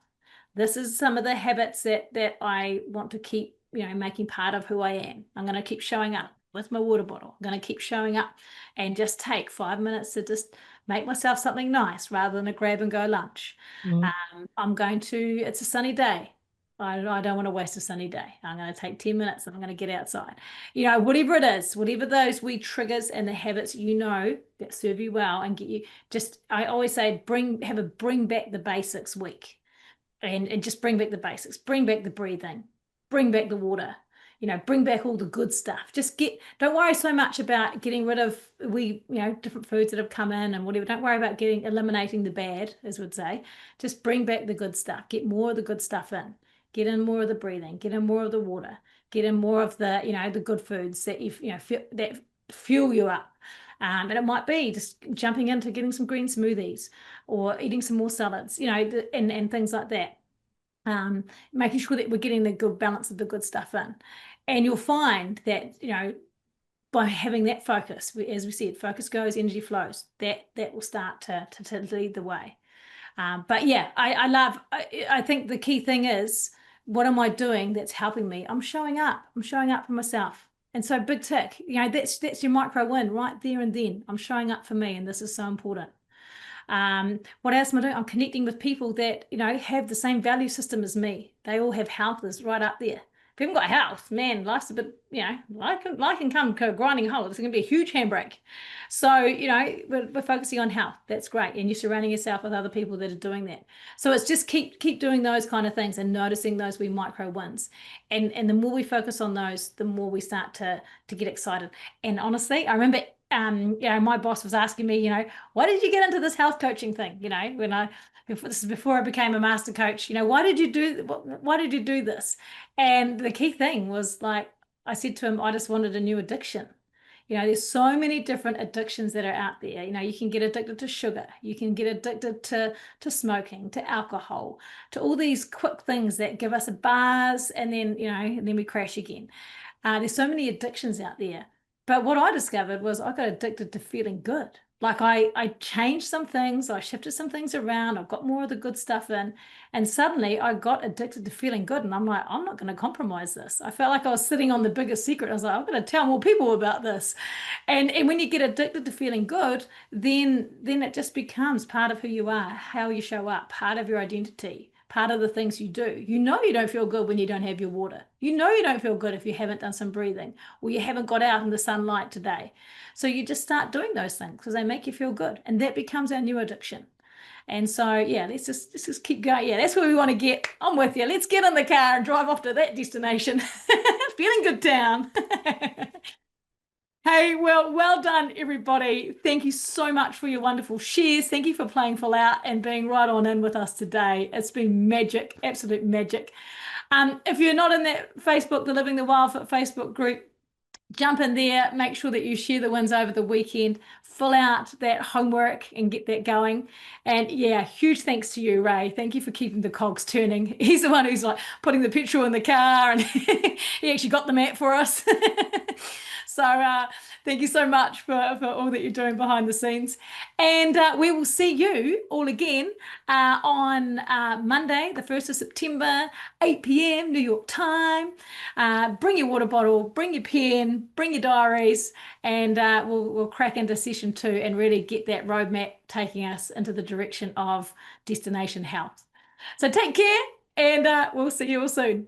This is some of the habits that I want to keep, making part of who I am. I'm going to keep showing up with my water bottle. I'm going to keep showing up and just take 5 minutes to just make myself something nice rather than a grab and go lunch. It's a sunny day. I don't want to waste a sunny day. I'm going to take 10 minutes and I'm going to get outside. You know, whatever it is, whatever those wee triggers and the habits that serve you well and get you I always say bring back the basics week and just bring back the basics, bring back the breathing, bring back the water, bring back all the good stuff. Don't worry so much about getting rid of different foods that have come in and whatever. Don't worry about eliminating the bad, as we'd say. Just bring back the good stuff. Get more of the good stuff in. Get in more of the breathing. Get in more of the water. Get in more of the, the good foods that that fuel you up. And it might be just jumping into getting some green smoothies or eating some more salads, and things like that. Making sure that we're getting the good balance of the good stuff in. And you'll find that, by having that focus, as we said, focus goes, energy flows, that will start to lead the way. But yeah, I think the key thing is, what am I doing that's helping me? I'm showing up for myself. And so big tick, that's your micro win right there and then. I'm showing up for me, and this is so important. What else am I doing? I'm connecting with people that, have the same value system as me. They all have health is right up there. If you haven't got health, man, life's a bit, life can come to a grinding halt. It's going to be a huge handbrake. So, we're focusing on health. That's great. And you're surrounding yourself with other people that are doing that. So it's just keep doing those kind of things and noticing those wee micro wins. And the more we focus on those, the more we start to get excited. And honestly, I remember my boss was asking me, why did you get into this health coaching thing? This is before I became a master coach, why did you do this? And the key thing was, like, I said to him, I just wanted a new addiction. There's so many different addictions that are out there. You can get addicted to sugar. You can get addicted to smoking, to alcohol, to all these quick things that give us a buzz and then we crash again. There's so many addictions out there. But what I discovered was I got addicted to feeling good. Like I changed some things, I shifted some things around, I got more of the good stuff in, and suddenly I got addicted to feeling good. And I'm like, I'm not going to compromise this. I felt like I was sitting on the biggest secret. I was like, I'm going to tell more people about this. And when you get addicted to feeling good, then it just becomes part of who you are, how you show up, part of your identity, part of the things you do. You don't feel good when you don't have your water. You don't feel good if you haven't done some breathing or you haven't got out in the sunlight today. So you just start doing those things because they make you feel good, and that becomes our new addiction. And so, yeah, let's just keep going. Yeah, that's where we want to get. I'm with you. Let's get in the car and drive off to that destination. Feeling good town. Hey, well done, everybody. Thank you so much for your wonderful shares. Thank you for playing full out and being right on in with us today. It's been magic, absolute magic. If you're not in that Facebook, the Living the Wild Fit Facebook group, jump in there, make sure that you share the wins over the weekend, fill out that homework and get that going. And yeah, huge thanks to you, Ray. Thank you for keeping the cogs turning. He's the one who's like putting the petrol in the car, and he actually got the map for us. So thank you so much for all that you're doing behind the scenes. And we will see you all again on Monday, the 1st of September, 8 p.m. New York time. Bring your water bottle, bring your pen, bring your diaries, and we'll crack into session 2 and really get that roadmap taking us into the direction of destination health. So take care, and we'll see you all soon.